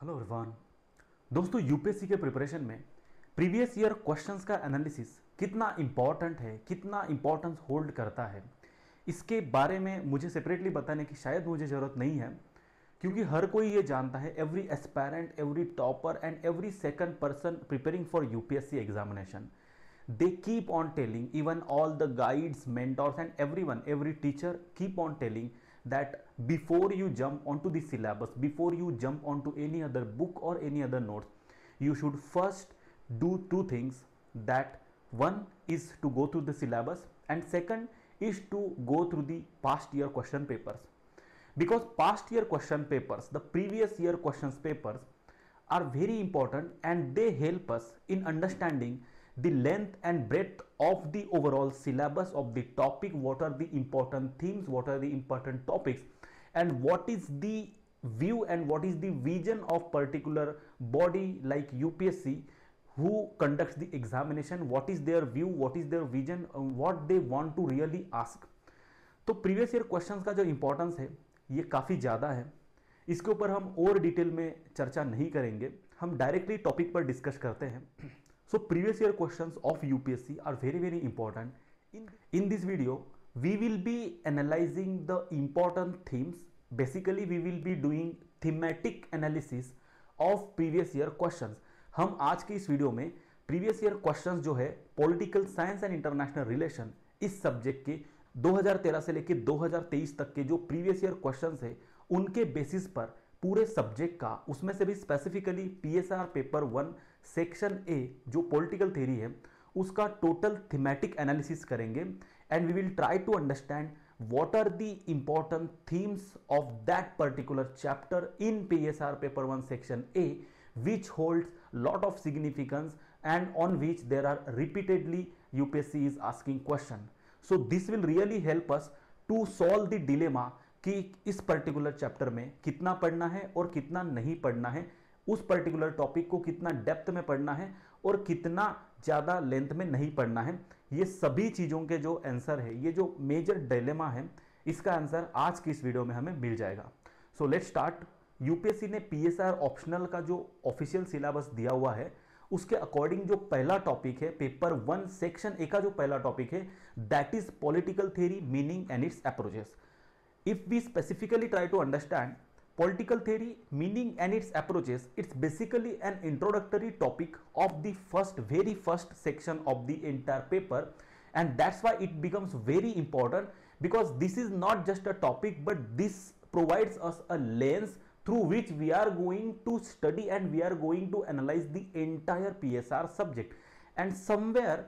Hello everyone. दोस्तों, UPSC के preparation में प्रीवियस ईयर क्वेश्चंस का एनालिसिस कितना इंपॉर्टेंट है, कितना इंपॉर्टेंस होल्ड करता है, इसके बारे में मुझे सेपरेटली बताने की शायद मुझे ज़रूरत नहीं है, क्योंकि हर कोई ये जानता है। Every aspirant, every topper and every second person preparing for UPSC examination, they keep on telling, even all the guides, mentors and everyone, every teacher keep on telling that before you jump onto the syllabus, before you jump onto any other book or any other notes, you should first do two things. That one is to go through the syllabus and second is to go through the past year question papers, because past year question papers, the previous year questions papers are very important and they help us in understanding the length and breadth of the overall syllabus of the topic, what are the important themes, what are the important topics, and what is the view and what is the vision of particular body like UPSC who conducts the examination, what is their view, what is their vision, what they want to really ask. तो previous year questions का जो importance है ये काफ़ी ज़्यादा है, इसके ऊपर हम और डिटेल में चर्चा नहीं करेंगे, हम डायरेक्टली टॉपिक पर डिस्कस करते हैं। So previous year questions of UPSC are very important. In this video, we will be analyzing the important themes. Basically, we will be doing thematic analysis of previous year questions. हम आज की इस video में previous year questions जो है Political Science and International Relation इस subject के 2013 से लेकर 2023 तक के जो previous year questions है उनके बेसिस पर पूरे सब्जेक्ट का, उसमें से भी specifically PSR paper 1 section A जो पॉलिटिकल थ्योरी है उसका टोटल थीमेटिक एनालिसिस करेंगे and we will try to understand what are the important themes of that particular chapter in PSR paper 1 section A which holds lot of significance and on which there are repeatedly UPSC is asking question. So this will really help us to solve the dilemma कि इस particular chapter में कितना पढ़ना है और कितना नहीं पढ़ना है, उस पर्टिकुलर टॉपिक को कितना डेप्थ में पढ़ना है और कितना ज़्यादा लेंथ में नहीं पढ़ना है। ये सभी चीज़ों के जो आंसर है, ये जो मेजर डिलेमा है, इसका आंसर आज की इस वीडियो में हमें मिल जाएगा। So let's start. यूपीएससी ने पीएसआर ऑप्शनल का जो ऑफिशियल सिलेबस दिया हुआ है उसके अकॉर्डिंग जो पहला टॉपिक है पेपर 1 सेक्शन ए का जो पहला टॉपिक है that is political theory, meaning and its approaches. If we specifically try to understand political theory, meaning and its approaches, it's basically an introductory topic of the very first section of the entire paper, and that's why it becomes very important, because this is not just a topic but this provides us a lens through which we are going to study and we are going to analyze the entire PSR subject. And somewhere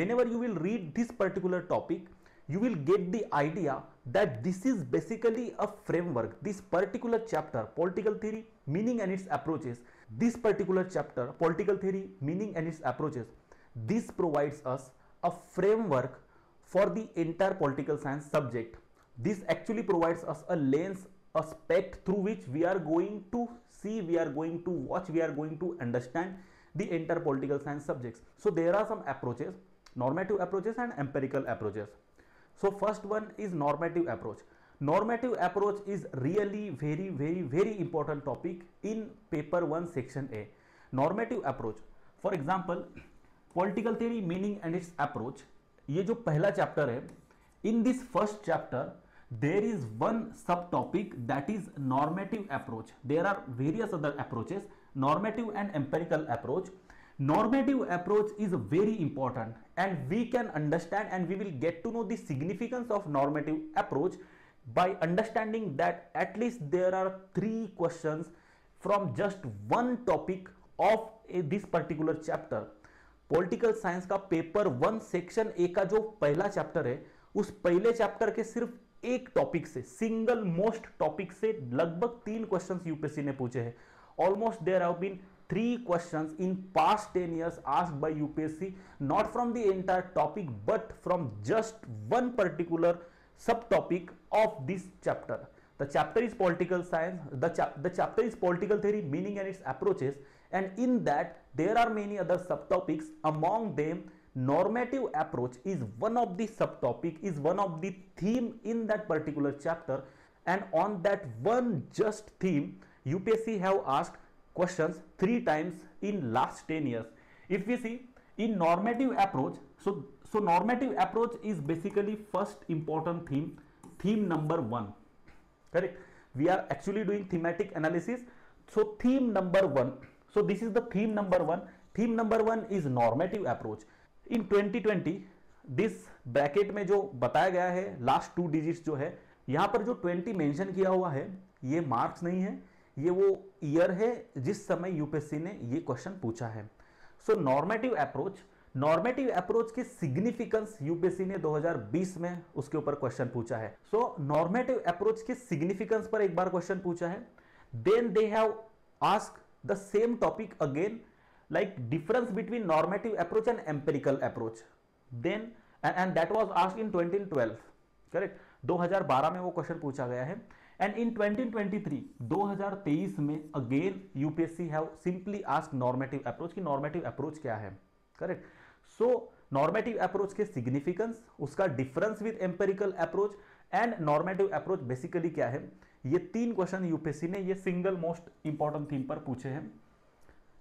whenever you will read this particular topic, you will get the idea that this is basically a framework. This particular chapter, political theory, meaning and its approaches, this particular chapter, political theory, meaning and its approaches, this provides us a framework for the entire political science subject. This actually provides us a lens, a spec through which we are going to see, we are going to watch, we are going to understand the entire political science subjects. So there are some approaches, normative approaches and empirical approaches. So first one is normative approach. Normative approach is really very important topic in paper 1 section A. Normative approach, for example, political theory, meaning and its approach, ये जो पहला chapter है, in this first chapter there is one subtopic that is normative approach. There are various other approaches, normative and empirical approach. Normative approach is very important and we can understand and we will get to know the significance of normative approach by understanding that at least there are 3 questions from just one topic of this particular chapter. Political science का paper 1 section ए का जो पहला chapter है उस पहले chapter के सिर्फ एक टॉपिक से, सिंगल मोस्ट टॉपिक से लगभग 3 क्वेश्चंस यूपीएससी ने पूछे हैं. Almost there have been 3 questions in past 10 years asked by UPSC, not from the entire topic but from just one particular subtopic of this chapter. The chapter is political science, the chapter is political theory, meaning and its approaches, and in that there are many other subtopics. Among them normative approach is one of the subtopic, is one of the theme in that particular chapter, and on that one just theme UPSC have asked questions 3 times in last 10 years. If we see in normative approach, so normative approach is basically first important theme number 1, correct? We are actually doing thematic analysis. So theme number 1, so this is the theme number 1. Theme number 1 is normative approach. In 2020 this bracket में जो बताया गया है last 2 digits जो है, यहां पर जो 20 मेंशन किया हुआ है ये मार्क्स नहीं है, ये वो ईयर है जिस समय यूपीएससी ने ये क्वेश्चन पूछा है. सो नॉर्मेटिव अप्रोच के सिग्निफिकेंस यूपीएससी ने 2020 में उसके ऊपर क्वेश्चन पूछा है. सो नॉर्मेटिव अप्रोच के सिग्निफिकेंस पर एक बार क्वेश्चन पूछा है. Then they have asked the same topic again, like difference between normative approach and empirical approach, then and that was asked in 2012, correct? 2012 में वो क्वेश्चन पूछा गया है. एंड इन 2023 में again UPSC have simply asked normative approach, कि normative approach क्या है, correct? सो normative approach के सिग्निफिकेंस, उसका difference with empirical approach and normative approach basically क्या है, ये 3 क्वेश्चन यूपीएससी ने ये सिंगल मोस्ट इंपॉर्टेंट थीम पर पूछे हैं.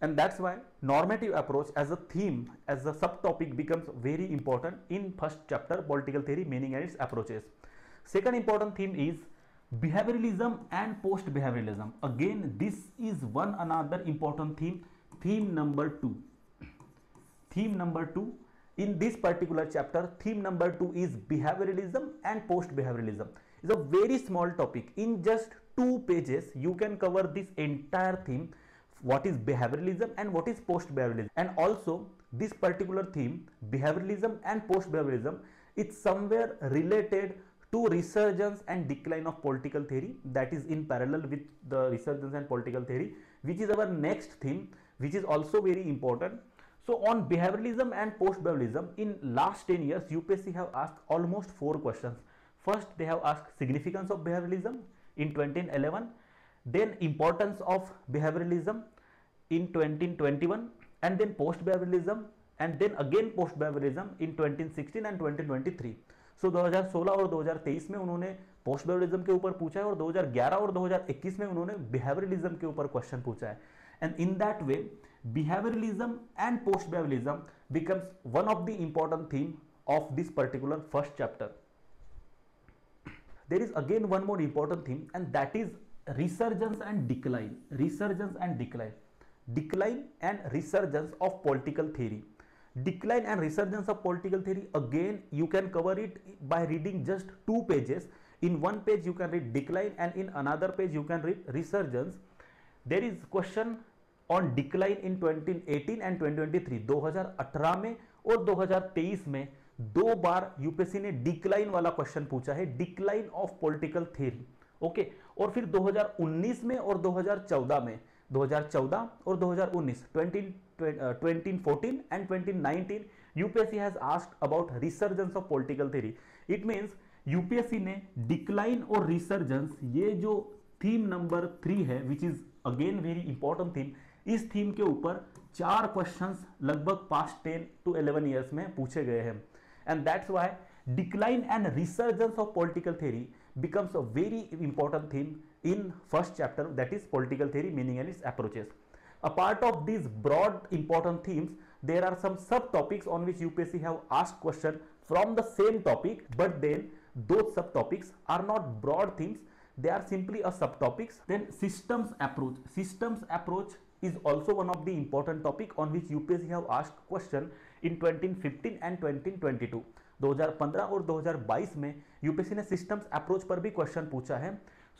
And that's why normative approach as a theme, as a subtopic becomes very important in first chapter, political theory, meaning and its approaches. Second important theme is behavioralism and post-behavioralism. Again, this is one another important theme, theme number 2. Theme number 2 in this particular chapter, theme number 2 is behavioralism and post-behavioralism. It's a very small topic. In just 2 pages, you can cover this entire theme. What is behavioralism and what is post-behavioralism, and also this particular theme behavioralism and post-behavioralism, it's somewhere related to resurgence and decline of political theory, that is in parallel with the resurgence and political theory, which is our next theme, which is also very important. So on behavioralism and post-behavioralism, in last 10 years UPSC have asked almost 4 questions. First they have asked significance of behavioralism in 2011, then importance of behavioralism in 2021, and then post-behavioralism, and then again post-behavioralism in 2016 and 2023. So 2016 और 2023 में उन्होंने post बेहवियरलिज्म के ऊपर पूछा है, और 2011 और 2021 में उन्होंने बिहेवियरलिज्म के ऊपर क्वेश्चन पूछा है. And in that way behaviouralism and post behaviouralism becomes one of the important theme of this particular first chapter. There is again one more important theme, and that is resurgence and decline. Resurgence and decline. Decline and resurgence of political theory. Decline and resurgence of political theory, again you can cover it by reading just 2 pages. In one page you can read decline, and in another page you can read resurgence. There is question on decline in 2018 and 2023. 2018 में और 2023 में 2 बार UPSC ने decline वाला question पूछा है, decline of political theory. Okay, और फिर 2019 में और 2014 में, 2014 और 2019, 2014 and 2019 UPSC has asked about resurgence of political theory. It means UPSC ने डिक्लाइन और रिसर्जेंस, ये जो थीम नंबर 3 है, which is again very important theme, इस थीम के ऊपर 4 क्वेश्चंस लगभग पास्ट 10 to 11 ईयर्स में पूछे गए हैं. And that's why decline and resurgence of political theory becomes a very important theme in first chapter, that is political theory, meaning and its approaches. A part of these broad important themes, there are some subtopics on which UPSC have asked question from the same topic, but then those subtopics are not broad themes, they are simply a subtopics. Then systems approach is also one of the important topic on which UPSC have asked question in 2015 and 2022. 2015 और 2022 में UPSC ने systems approach पर भी question पूछा है.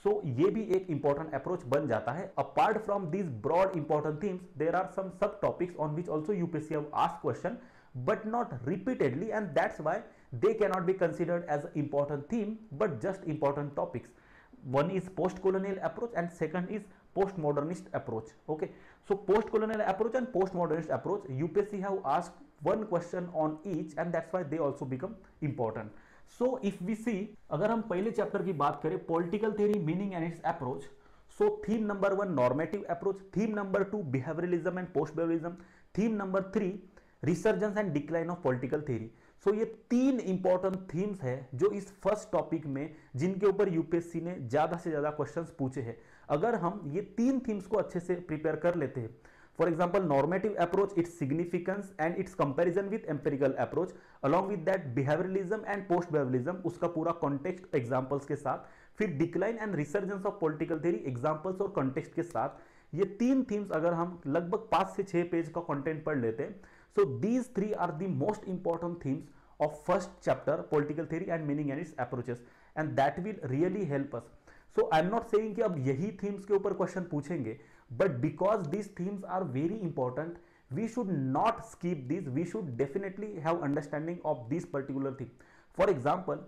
सो ये भी एक इंपॉर्टेंट अप्रोच बन जाता है. Apart from these broad important themes, there are some sub topics on which also UPSC have asked question, but not repeatedly, and that's why they cannot be considered as important theme but just important topics. One is post-colonial approach and second is post-modernist approach. Okay, so post-colonial approach and post-modernist approach, UPSC have asked one question on each, and that's why they also become important. So if we see, अगर हम पहले chapter की बात करें, political theory, meaning and its approach, so theme number 1 normative approach, theme number 2 behavioralism and post-behavioralism, theme number 3 resurgence and decline of political theory. So ये 3 important themes है जो इस फर्स्ट टॉपिक में, जिनके ऊपर यूपीएससी ने ज्यादा से ज्यादा क्वेश्चंस पूछे हैं. अगर हम ये 3 थीम्स को अच्छे से प्रिपेयर कर लेते हैं, for example normative approach, its significance and it's comparison with empirical approach, along with that behaviourism and post behaviourism, उसका पूरा कॉन्टेक्स्ट एग्जांपल्स के साथ, फिर decline and resurgence of political theory examples और कॉन्टेक्स्ट के साथ, ये 3 थीम्स अगर हम लगभग 5 से 6 पेज का कंटेंट पढ़ लेते हैं, so these 3 are the most important themes of first chapter political theory and meaning and its approaches, and that will really help us. So I am not saying कि अब यही थीम्स के ऊपर question पूछेंगे, but because these themes are very important, we should not skip these. We should definitely have understanding of this particular thing. For example,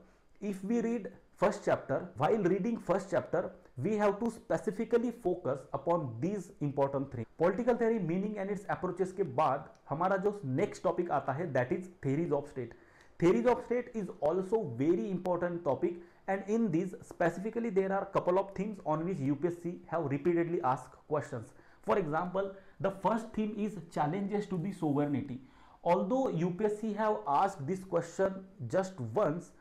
if we read first chapter, while reading first chapter we have to specifically focus upon these important things. Political theory, meaning and its approaches के बाद हमारा जो next topic आता है, that is theories of state. Theories of state is also very important topic, and in these specifically there are couple of things on which UPSC have repeatedly asked questions. For example, the first theme is challenges to the sovereignty. Although UPSC have asked this question just once,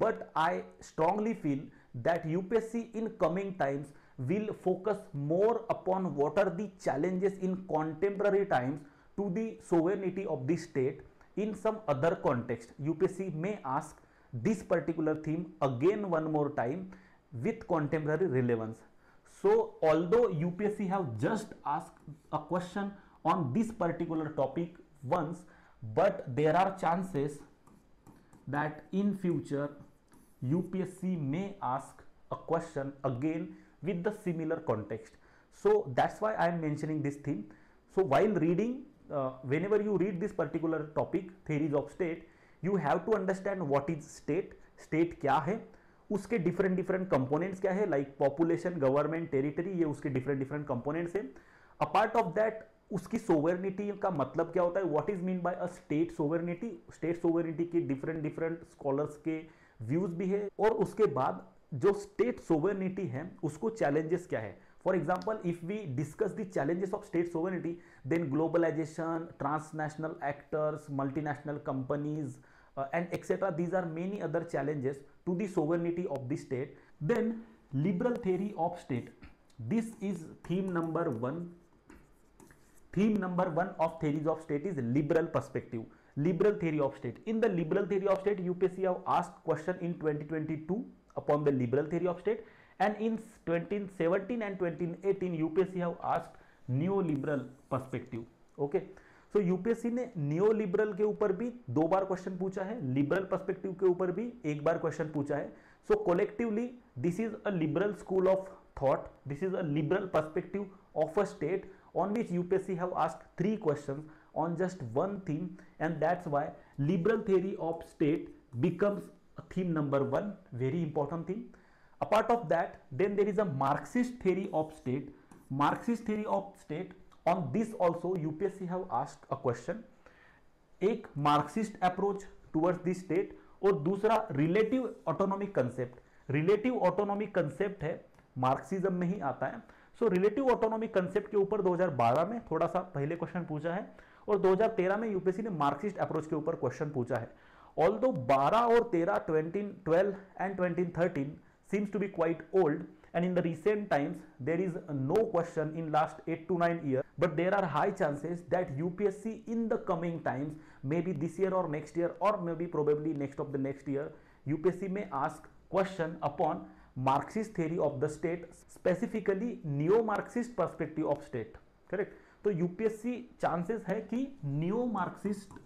but I strongly feel that UPSC in coming times will focus more upon what are the challenges in contemporary times to the sovereignty of the state. In some other context, UPSC may ask this particular theme again one more time with contemporary relevance. So although UPSC have just asked a question on this particular topic once, but there are chances that in future UPSC may ask a question again with the similar context. So that's why I am mentioning this theme. So while reading, whenever you read this particular topic, theories of state, you have to understand what is state, state क्या है, उसके different components क्या है, like population, government, territory, ये उसके different components हैं. Apart of that उसकी sovereignty का मतलब क्या होता है, what is mean by a state sovereignty. State sovereignty के डिफरेंट स्कॉलर्स के व्यूज भी है, और उसके बाद जो स्टेट सोवरेनिटी है उसको चैलेंजेस क्या है. For example, if we discuss the challenges of state sovereignty, then globalisation, transnational actors, multinational companies, and etc. These are many other challenges to the sovereignty of the state. Then liberal theory of state. This is theme number 1. Theme number 1 of theories of state is liberal perspective. Liberal theory of state. In the liberal theory of state, UPSC have asked question in 2022 upon the liberal theory of state, and in 2017 and 2018 UPSC have asked neoliberal perspective. Okay. तो UPSC ने neo liberal के ऊपर भी 2 बार question पूछा है, liberal perspective के ऊपर भी 1 बार क्वेश्चन पूछा है. So collectively this is a liberal school of thought, this is a liberal perspective of a state on which UPSC have asked 3 questions on just one theme, and that's why liberal theory of state becomes a theme number 1, very important theme. Apart of that, then there is a Marxist theory of state. Marxist theory of state, on this also UPSC have asked a question. एक Marxist approach towards the state, और दूसरा relative autonomic concept. Relative autonomic concept है, Marxism में ही आता है. So relative autonomic concept के ऊपर 2012 में थोड़ा सा पहले क्वेश्चन पूछा है, और 2013 में यूपीएससी ने मार्क्सिस्ट अप्रोच के ऊपर क्वेश्चन पूछा है. ऑल्दो 12 और 13, 2012 and 2013 seems to be quite old, and in the recent times there is no question in last 8 to 9 years, but there are high chances that UPSC in the coming times, maybe this year or next year, or maybe probably next of the next year, UPSC may ask question upon Marxist theory of the state, specifically neo-Marxist perspective of state. Correct? तो UPSC chances है कि neo-Marxist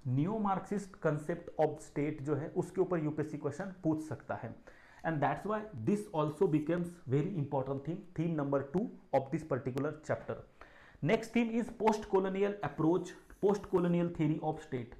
new Marxist concept of state जो है उसके ऊपर UPSC question पूछ सकता है, and that's why this also becomes very important theme, theme number 2 of this particular chapter. Next theme is post colonial approach, post colonial theory of state.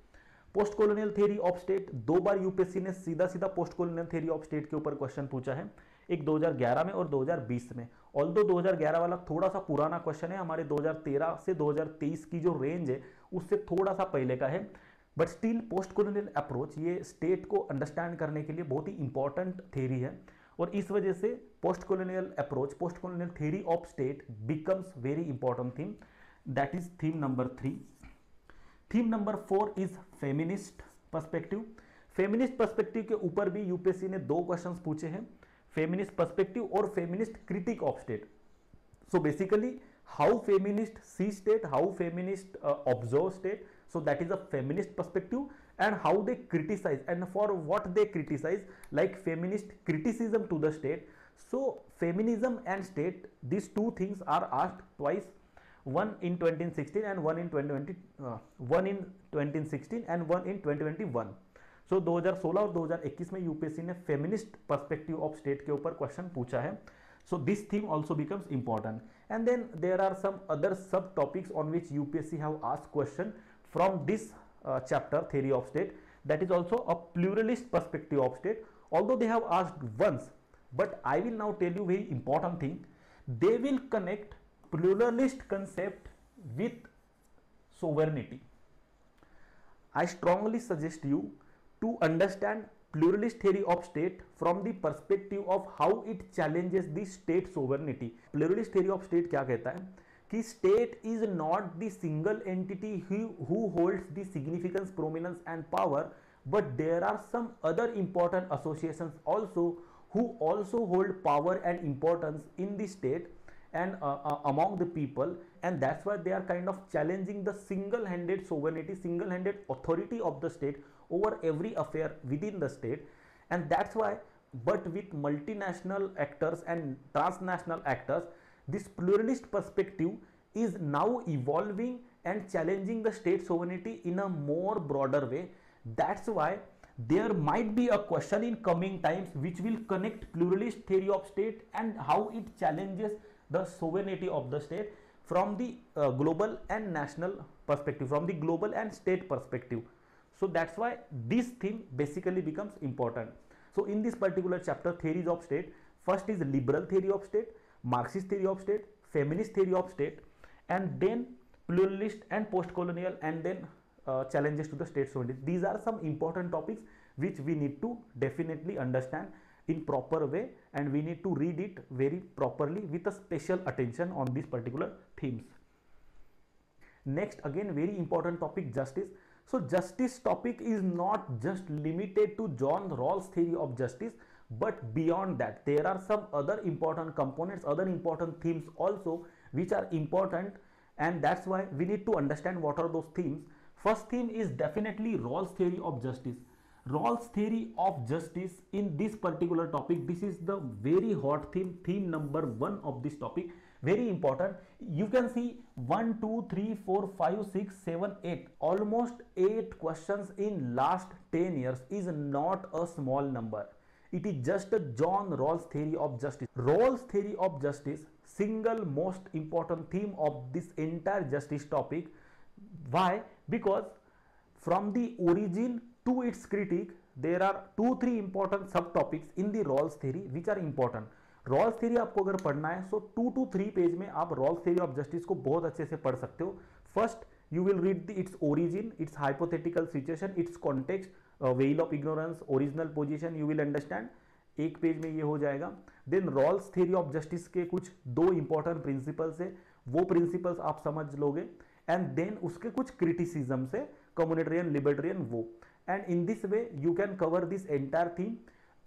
Post colonial theory of state 2 bar UPSC ने सीधा सीधा post colonial theory of state के ऊपर question पूछा है, एक 2011 में और 2020 में. ऑल्दो 2011 वाला थोड़ा सा पुराना क्वेश्चन है, हमारे 2013 से 2023 की जो रेंज है उससे थोड़ा सा पहले का है, but still post colonial approach ये स्टेट को अंडरस्टैंड करने के लिए बहुत ही इंपॉर्टेंट थ्योरी है, और इस वजह से post colonial approach, post colonial theory of state becomes very important theme. That is theme number 3. Theme number 4 is feminist perspective. Feminist perspective के ऊपर भी यूपीएससी ने 2 क्वेश्चंस पूछे हैं, फेमिनिस्ट पर्सपेक्टिव और feminist critic of state. So basically, how feminist see state, how feminist observe state. So that is a feminist perspective, and how they criticize and for what they criticize, like feminist criticism to the state. So feminism and state, these two things are asked twice, one in 2016 and one in 2020, one in 2016 and one in 2021. So 2016 और 2021 में UPSC ने feminist perspective of state के ऊपर question पूछा है. So this theme also becomes important, and then there are some other subtopics on which UPSC have asked question from this chapter, theory of state. That is also a pluralist perspective of state. Although they have asked once, but I will now tell you very important thing. They will connect pluralist concept with sovereignty. I strongly suggest you to understand pluralist theory of state from the perspective of how it challenges the state sovereignty. Pluralist theory of state क्या कहता है कि state is not the single entity who holds the significance, prominence and power, but there are some other important associations also who also hold power and importance in the state and among the people, and that's why they are kind of challenging the single-handed sovereignty, single-handed authority of the state over every affair within the state. And that's why, but with multinational actors and transnational actors, this pluralist perspective is now evolving and challenging the state sovereignty in a more broader way. That's why there might be a question in coming times which will connect pluralist theory of state and how it challenges the sovereignty of the state from the global and national perspective, from the global and state perspective. So that's why this theme basically becomes important. So in this particular chapter, theories of state, first is liberal theory of state, Marxist theory of state, feminist theory of state, and then pluralist and post-colonial, and then challenges to the state sovereignty. These are some important topics which we need to definitely understand in proper way, and we need to read it very properly with a special attention on these particular themes. Next, again very important topic, justice. So justice topic is not just limited to John Rawls theory of justice, but beyond that there are some other important components, other important themes also which are important, and that's why we need to understand what are those themes. First theme is definitely Rawls theory of justice. Rawls theory of justice in this particular topic, this is the very hot theme, theme number 1 of this topic, very important. You can see 1, 2, 3, 4, 5, 6, 7, 8, almost 8 questions in last 10 years is not a small number. It is just a John Rawls theory of justice. Rawls theory of justice, single most important theme of this entire justice topic. Why? Because from the origin to its critique, there are 2-3 important subtopics in the Rawls theory which are important. Rawls theory आपको अगर पढ़ना है so 2 to 3 page में आप Rawls theory of justice को बहुत अच्छे से पढ़ सकते हो. First, you will read its origin, its hypothetical situation, its context, veil of ignorance, original position, you will understand. एक पेज में ये हो जाएगा. Then Rawls theory of justice के कुछ 2 important principles है, वो principles आप समझ लोगे, and then उसके कुछ criticism से communitarian, libertarian वो. And in this way you can cover this entire theme.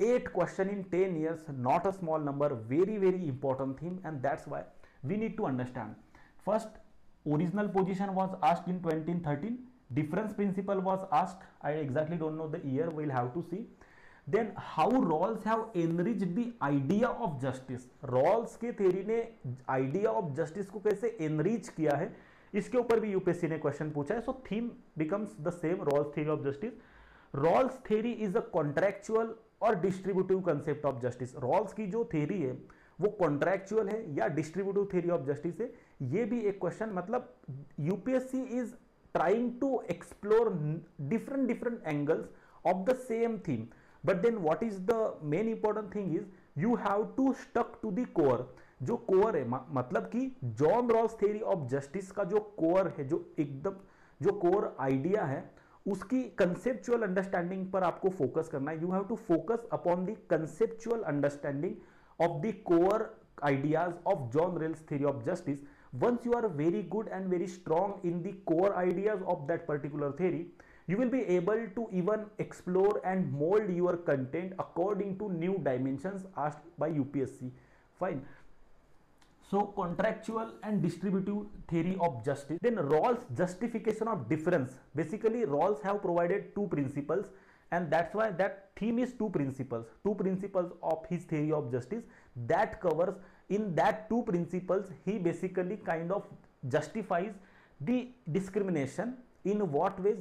8 question in 10 years, not a small number, very important theme, and that's why we need to understand. First, original position was asked in 2013, difference principle was asked, I exactly don't know the year, we'll have to see. Then how Rawls have enriched the idea of justice. Rawls के theory ने idea of justice को कैसे enrich किया है, इसके ऊपर भी UPSC ने क्वेश्चन पूछा है. So theme becomes the same, Rawls theory of justice. Rawls theory is a contractual और distributive concept of justice. Rawls की जो थ्योरी है वो कॉन्ट्रैक्चुअल है या डिस्ट्रीब्यूटिव थ्योरी ऑफ जस्टिस है. ये भी एक क्वेश्चन, मतलब UPSC is trying to explore different angles of the same theme, but then what is the main important thing is you have to stuck to the core. जो core है, मतलब कि John Rawls theory of justice का जो core है, जो एकदम जो कोर आइडिया है, उसकी कंसेप्चुअल अंडरस्टैंडिंग पर आपको फोकस करना है. You have to focus upon the conceptual understanding of the core ideas of John Rawls theory of justice. Once you are very good and very strong in the core ideas of that particular theory, You will be able to even explore and mold your content according to new dimensions asked by UPSC. Fine. So contractual and distributive theory of justice. Then Rawls' justification of difference. Basically Rawls have provided two principles, and that's why that theme is two principles of his theory of justice that covers. In that two principles, he basically kind of justifies the discrimination in what ways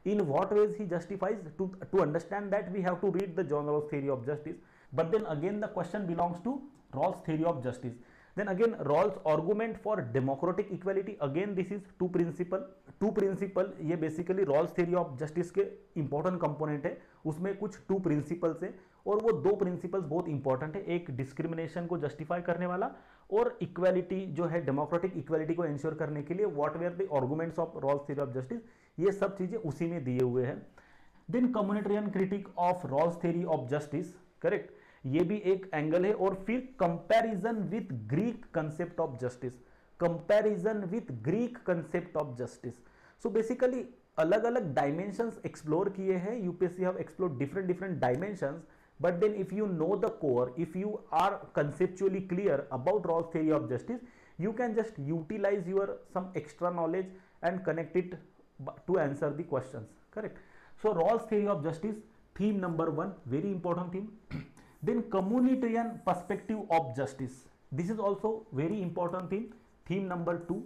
in what ways he justifies. To understand that, we have to read the John Rawls theory of justice. But then again the question belongs to Rawls theory of justice. Then again Rawls argument for democratic equality. Again this is two principle ये basically Rawls theory of justice के important component है. उसमें कुछ to principles है और वो दो principles बहुत इंपॉर्टेंट है. एक डिस्क्रिमिनेशन को जस्टिफाई करने वाला और इक्वालिटी जो है डेमोक्रेटिक इक्वालिटी को इंश्योर करने के लिए what were the arguments of Rawls theory of justice. ये सब चीजें उसी में दिए हुए हैं. Then communitarian critique of Rawls theory of justice. Correct, ये भी एक एंगल है. और फिर comparison with Greek concept of justice. Comparison with Greek concept of justice. So basically अलग अलग डायमेंशंस एक्सप्लोर किए हैं. UPSC have explore different dimensions. But then if you know the core, if you are conceptually clear about Rawls theory of justice, you can just utilize your some extra knowledge and connect it to answer the questions. Correct. So Rawls theory of justice, theme number 1, very important theme. Then communitarian perspective of justice. This is also very important theme. Theme number 2,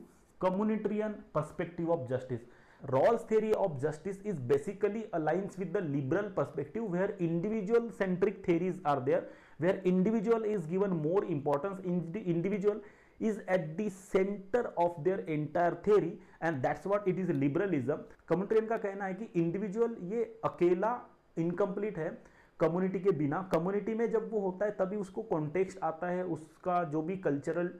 communitarian perspective of justice. Rawls theory of justice is basically aligns with the liberal perspective, where individual centric theories are there, where individual is given more importance. Individual is at the center of their entire theory, and that's what it is liberalism. Communitarian का कहना है कि individual ये अकेला incomplete है community के बिना. Community में जब वो होता है तभी उसको कॉन्टेक्स्ट आता है, उसका जो भी कल्चरल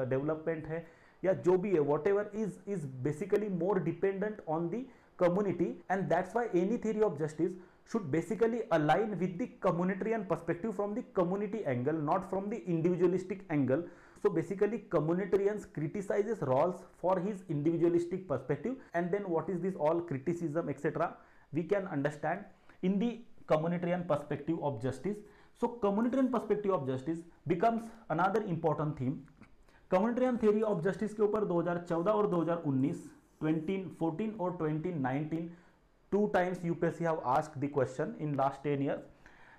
डेवलपमेंट है या जो भी है whatever is basically more dependent on the community, and that's why any theory of justice should basically align with the communitarian perspective from the community angle, not from the individualistic angle. So basically communitarians criticizes Rawls for his individualistic perspective, and then what is this all criticism etc. we can understand in the communitarian perspective of justice. So communitarian perspective of justice becomes another important theme. Communitarian theory of justice के ऊपर 2014 और 2019, 2014 और 2019 two times UPSC have asked the question in last 10 years.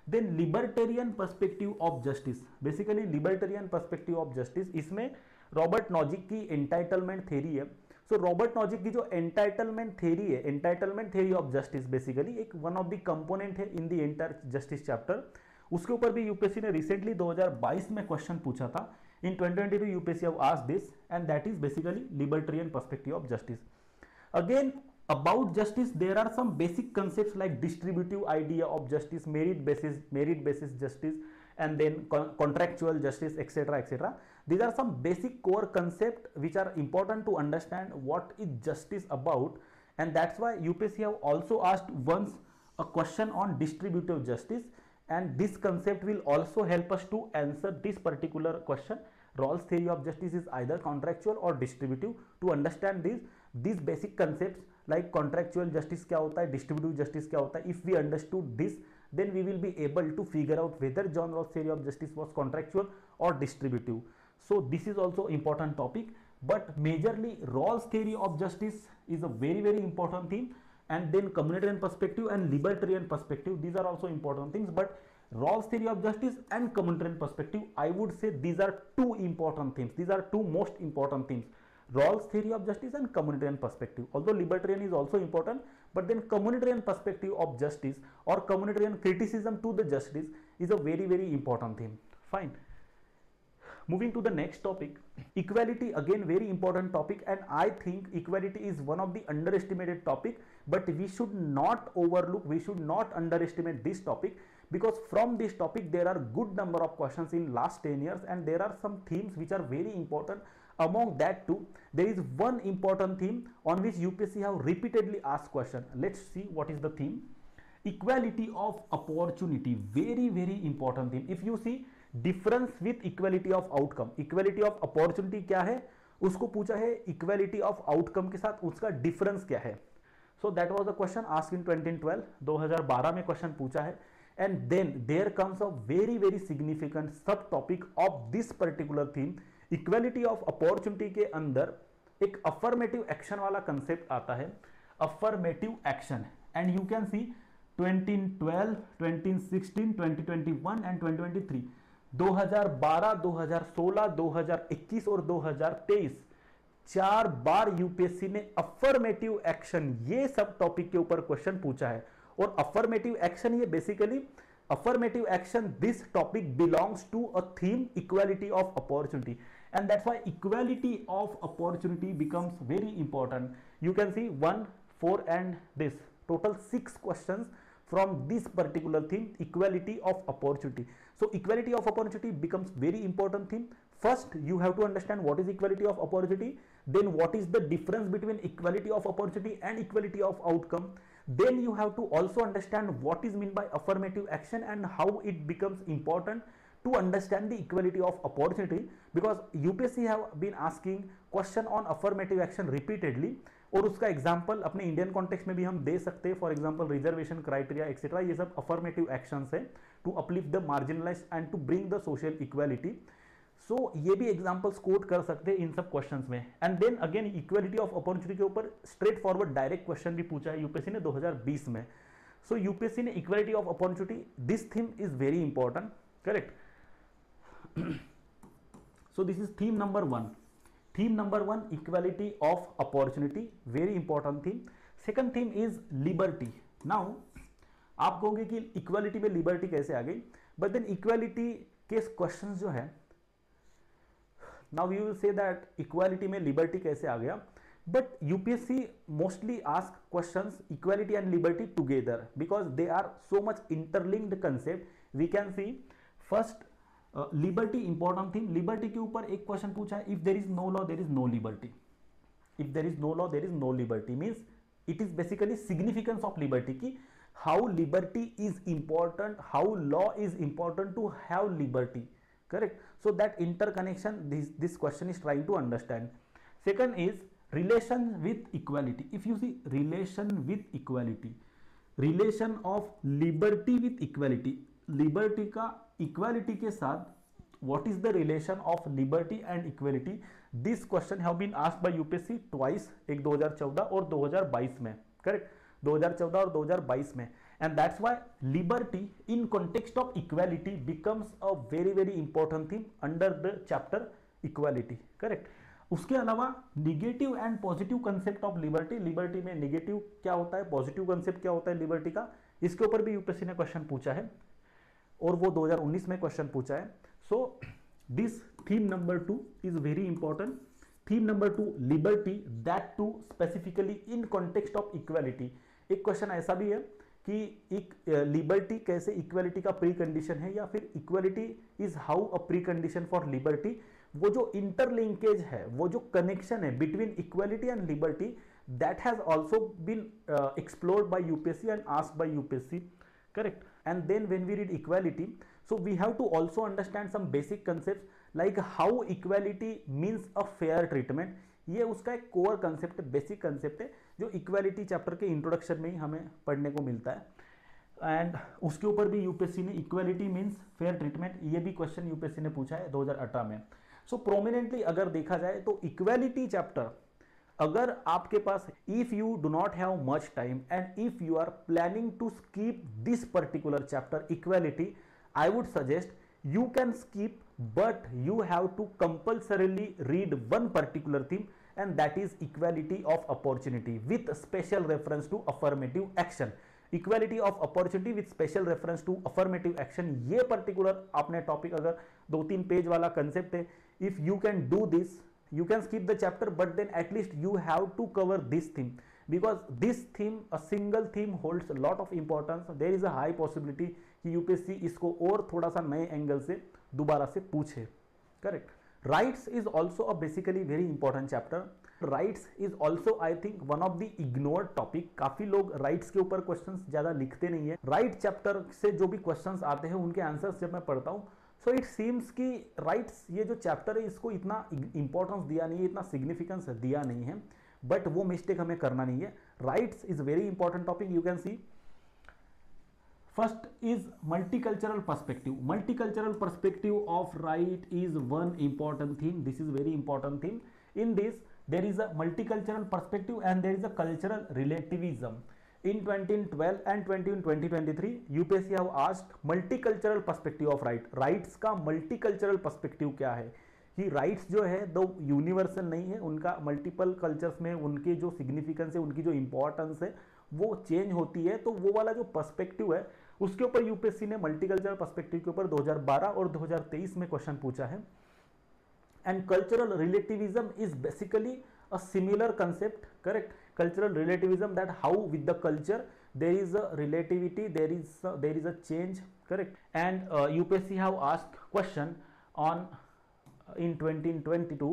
Then libertarian perspective of justice. Basically libertarian perspective of justice, इसमें Robert Nozick की entitlement theory है. So Robert Nozick की जो entitlement theory है, entitlement theory of justice basically एक one of the component है in the entire justice chapter. उसके ऊपर भी यूपीएससी ने रिसेंटली 2022 में क्वेश्चन पूछा था. In 2022 UPSC have asked this, and that is basically libertarian perspective of justice. Again, about justice there are some basic concepts like distributive idea of justice, merit basis justice, and then contractual justice etc etc. These are some basic core concepts which are important to understand what is justice about, and that's why UPSC have also asked once a question on distributive justice, and this concept will also help us to answer this particular question. Rawls theory of justice is either contractual or distributive. To understand these basic concepts like contractual justice क्या होता है, distributive justice क्या होता है, if we understood this, then we will be able to figure out whether John Rawls theory of justice was contractual or distributive. So this is also important topic, but majorly Rawls theory of justice is a very important theme, and then communitarian perspective and libertarian perspective, these are also important things. But Rawls theory of justice and communitarian perspective, I would say these are two important themes. These are two most important themes. Rawls theory of justice and communitarian perspective. Although libertarian is also important, but then communitarian perspective of justice or communitarian criticism to the justice is a very important theme. Fine. Moving to the next topic, equality, again very important topic, and I think equality is one of the underestimated topic, but we should not overlook, we should not underestimate this topic, because from this topic there are good number of questions in last 10 years, and there are some themes which are very important. Among that too, there is one important theme on which UPSC have repeatedly asked question. Let's see what is the theme. Equality of opportunity, very important theme. If you see difference with equality of outcome, equality of opportunity क्या है उसको पूछा है, equality of outcome के साथ उसका difference क्या है. So that was the question asked in 2012, 2012 में क्वेश्चन पूछा है। And then there comes a very very significant sub topic of this particular theme, equality of opportunity के अंदर एक अफर्मेटिव एक्शन वाला कंसेप्ट आता है, affirmative action. And you can see 2012, 2016, 2021 and 2023, 2012, 2016, 2021 और 2023 4 बार यूपीएससी ने अफर्मेटिव एक्शन ये सब टॉपिक के ऊपर क्वेश्चन पूछा है। और अफर्मेटिव एक्शन ये basically affirmative action this topic belongs to a theme equality of opportunity, and that's why equality of opportunity becomes very important. You can see 1, 4 and this total 6 questions from this particular theme, equality of opportunity. So equality of opportunity becomes very important theme. First you have to understand what is equality of opportunity, then what is the difference between equality of opportunity and equality of outcome. Then you have to also understand what is meant by affirmative action and how it becomes important to understand the equality of opportunity, because UPSC have been asking question on affirmative action repeatedly और उसका example अपने Indian context में भी हम दे सकते हैं। For example reservation criteria etcetera, ये सब अफर्मेटिव एक्शंस है to uplift the marginalised and to bring the social equality. So ये भी एग्जाम्पल्स कोट कर सकते हैं इन सब क्वेश्चंस में। And then again equality of opportunity के ऊपर स्ट्रेट फॉरवर्ड डायरेक्ट क्वेश्चन भी पूछा है यूपीएससी ने 2020 में। सो यूपीएससी ने equality of opportunity, this theme is very important, correct. So this is theme number 1. Theme number 1, equality of opportunity, very important theme. Second theme is liberty. Now आप कहोगे कि equality में लिबर्टी कैसे आ गई, बट देन इक्वालिटी के questions जो है, now you will say that equality में लिबर्टी कैसे आ गया, but UPSC mostly ask questions equality and liberty together because they are so much interlinked concept. We can see first liberty important theme. Liberty के ऊपर एक question पूछा है, if there is no law there is no liberty. If there is no law there is no liberty means it is basically significance of liberty की how liberty is important, how law is important to have liberty, correct. So that interconnection this question is trying to understand. Second is relation with equality. If you see relation with equality, relation of liberty with equality, liberty का equality के साथ what is the relation of liberty and equality, this question have been asked by UPSC twice, एक 2014 और 2022 में, correct, 2014 और 2022 में। And that's why liberty in context of equality becomes a very very important theme under the chapter equality, correct. उसके अलावा negative and positive concept of liberty, liberty में negative क्या होता है, पॉजिटिव कंसेप्ट क्या होता है लिबर्टी का, इसके ऊपर भी यूपीएससी ने क्वेश्चन पूछा है और वो 2019 में क्वेश्चन पूछा है। So this theme number 2 is very important. Theme number 2 liberty, that too specifically in context of equality. एक क्वेश्चन ऐसा भी है कि एक लिबर्टी कैसे इक्वालिटी का प्री कंडीशन है, या फिर equality is how a precondition for liberty. वो जो इंटरलिंकेज है, वो जो कनेक्शन है between equality and liberty, that has also been explored by UPSC and asked by UPSC, correct. And then when we read equality, so we have to also understand some basic concepts like how equality means a fair treatment. ये उसका एक core concept है, basic concept है जो equality chapter के introduction में ही हमें पढ़ने को मिलता है। एंड उसके ऊपर भी यूपीएससी ने इक्वालिटी मीन्स फेयर ट्रीटमेंट, ये भी क्वेश्चन यूपीएससी ने पूछा है 2018 में। सो प्रोमिनेंटली अगर देखा जाए तो इक्वालिटी चैप्टर, अगर आपके पास if you do not have much time and if you are planning to skip this particular chapter equality, I would suggest you can skip, but you have to compulsorily read one particular theme, and that is equality of opportunity with special reference to affirmative action. Equality of opportunity with special reference to affirmative action, ये particular आपने topic अगर 2-3 page वाला concept है, if you can do this you can skip the chapter, but then at least you have to cover this theme, because this theme, a single theme holds a lot of importance. There is a high possibility कि UPSC इसको और थोड़ा सा नए angle से दोबारा से पूछे, correct. Rights is also a basically very important chapter. Rights is also I think one of the ignored topic. काफी लोग राइट्स के ऊपर क्वेश्चंस ज्यादा लिखते नहीं है। राइट चैप्टर से जो भी क्वेश्चंस आते हैं उनके आंसर्स जब मैं पढ़ता हूँ, सो इट सीम्स कि राइट्स ये जो चैप्टर है इसको इतना इंपॉर्टेंस दिया नहीं है, इतना सिग्निफिकेंस दिया नहीं है, बट वो मिस्टेक हमें करना नहीं है। Rights is very important topic. You can see first is multicultural perspective. Multicultural perspective of right is one important theme. This is very important theme. In this there is a multicultural perspective and there is a cultural relativism. In 2012 and 2023 UPSC have asked multicultural perspective of right. Rights का multicultural perspective क्या है कि rights जो है दो universal नहीं है, उनका मल्टीपल कल्चर्स में उनके जो सिग्निफिकेंस है, उनकी जो इंपॉर्टेंस है वो चेंज होती है, तो वो वाला जो पर्सपेक्टिव है उसके ऊपर यूपीएससी ने मल्टीकल्चरल पर्सपेक्टिव के ऊपर 2012 और 2023 में क्वेश्चन पूछा है. And cultural relativism is basically a similar concept, correct? Cultural relativism, that how with the culture there is a relativity, there is a change, correct? And UPSC have asked question on in 2022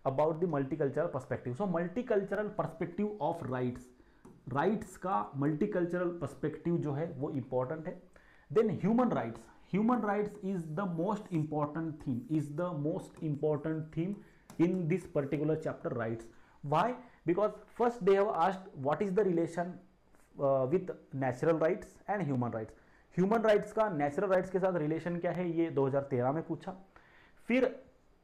about the multicultural perspective. So multicultural perspective of rights का multicultural perspective जो है वो important है. Then human rights is the most important theme in this particular chapter, rights. Why? Because first they have asked what is the relation with natural rights and human rights. Human rights का natural rights के साथ relation क्या है ये 2013 में पूछा. फिर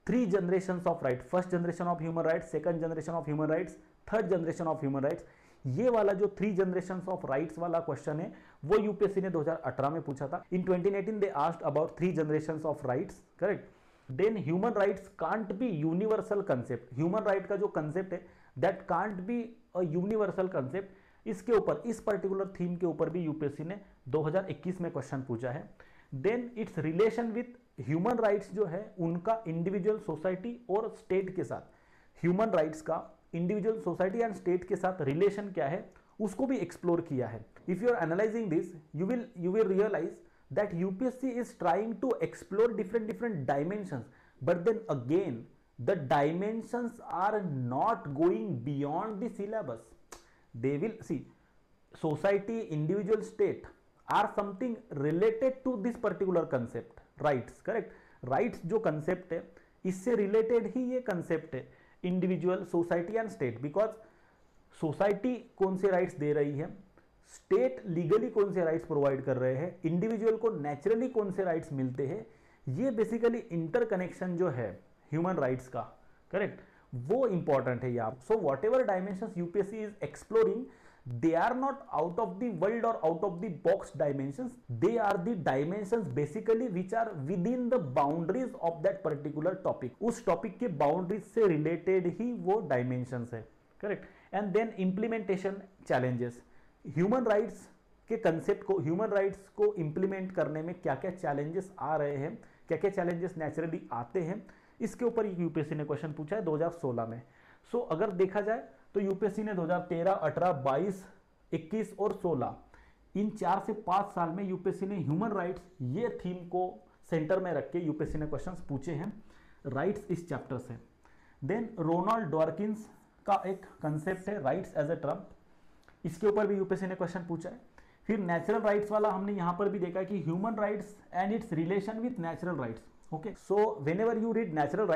3 generations of rights, first generation of human rights, second generation of human rights, third generation of human rights. ये वाला जो 3 generations of rights वाला क्वेश्चन है वो यूपीएससी ने 2018 में पूछा था. In 2018 they asked about 3 generations of rights, correct? Then human rights can't be universal concept. Human right का जो concept है that can't be a universal concept. इसके ऊपर इस पर्टिकुलर थीम के ऊपर भी यूपीएससी ने 2021 में क्वेश्चन पूछा है. Then its relation with human rights जो है उनका इंडिविजुअल सोसाइटी और स्टेट के साथ, ह्यूमन राइट्स का इंडिविजुअल सोसाइटी एंड स्टेट के साथ रिलेशन क्या है उसको भी एक्सप्लोर किया है. If you are analysing this you will realize that UPSC is trying to explore different dimensions, but then again the dimensions are not going beyond the syllabus. They will see society, individual, state are something related to this particular concept, rights, correct? Rights जो concept है इससे related ही ये concept है, individual, society and state. because society कौन से rights दे रही है, state legally कौन से राइट्स प्रोवाइड कर रहे हैं, इंडिविजुअल को नेचुरली कौन से राइट्स मिलते हैं, ये बेसिकली इंटरकनेक्शन जो है ह्यूमन राइट्स का, करेक्ट, वो इंपॉर्टेंट है यहाँ. So what ever dimensions UPSC is exploring, they are not out of the world or out of the box dimensions, they are the dimensions basically which are within the boundaries of that particular topic. उस topic के boundaries से related ही वो dimensions है, correct. And then implementation challenges, human rights के concept को, human rights को implement करने में क्या क्या चैलेंजेस आ रहे हैं, क्या क्या चैलेंजेस नेचुरली आते हैं, इसके ऊपर यूपीएससी ने क्वेश्चन पूछा है 2016 में. सो अगर देखा जाए तो यूपीएससी ने 2013, 18, 22, 21 और 16 इन 4 से 5 साल में यूपीएससी ने ह्यूमन राइट्स ये थीम को सेंटर में रख के यूपीएससी ने क्वेश्चंस पूछे हैं राइट्स इस चैप्टर से. देन रोनाल्ड डॉर्किंस का एक कंसेप्ट है राइट्स एज ए टर्म, इसके ऊपर भी यूपीएससी ने क्वेश्चन पूछा है. फिर नेचुरल राइट्स वाला हमने यहाँ पर भी देखा कि human rights and it's relation with natural rights. Okay, so whenever you read natural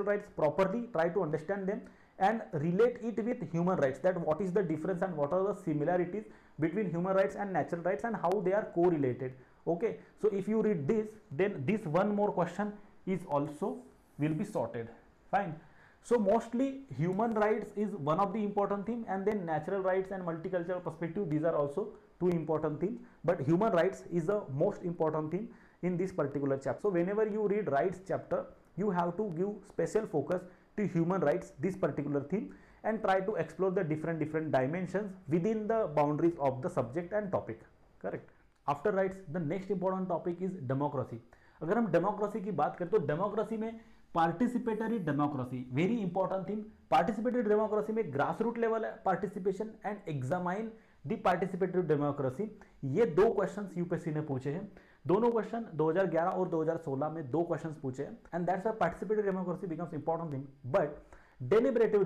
rights properly, try to understand them and relate it with human rights, that what is the difference and what are the similarities between human rights and natural rights and how they are correlated. Okay, so if you read this, then this one more question is also will be sorted. Fine. So mostly human rights is one of the important theme, and then natural rights and multicultural perspective, these are also 2 important themes, but human rights is the most important theme in this particular chapter. So whenever you read rights chapter, you have to give special focus to human rights, this particular theme, and try to explore the different dimensions within the boundaries of the subject and topic, correct. After rights, the next important topic is democracy. अगर हम democracy की बात करें तो democracy में participatory democracy very important theme. Participatory democracy में grass root level participation and examine the participatory democracy, ये 2 questions UPSC ने पूछे हैं. दोनों क्वेश्चन 2011 और 2016 में 2 क्वेश्चंस पूछे हैं, and that's why participatory democracy becomes important thing. But deliberative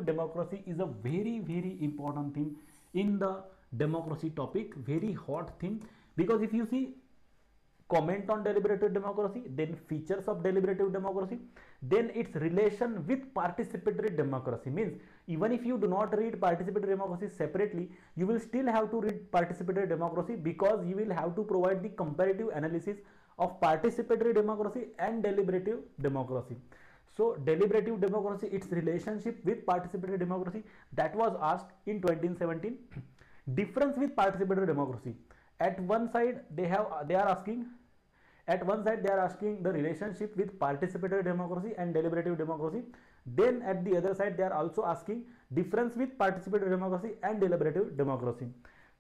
democracy is a very important theme in the democracy topic, very hot theme, because if you see comment on deliberative democracy, then features of deliberative democracy, then its relation with participatory democracy. Means even if you do not read participatory democracy separately, you will still have to read participatory democracy, because you will have to provide the comparative analysis of participatory democracy and deliberative democracy. So deliberative democracy, its relationship with participatory democracy, that was asked in 2017. Difference with participatory democracy: at one side they are asking the relationship with participatory democracy and deliberative democracy. Then at the other side they are also asking difference with participatory democracy and deliberative democracy.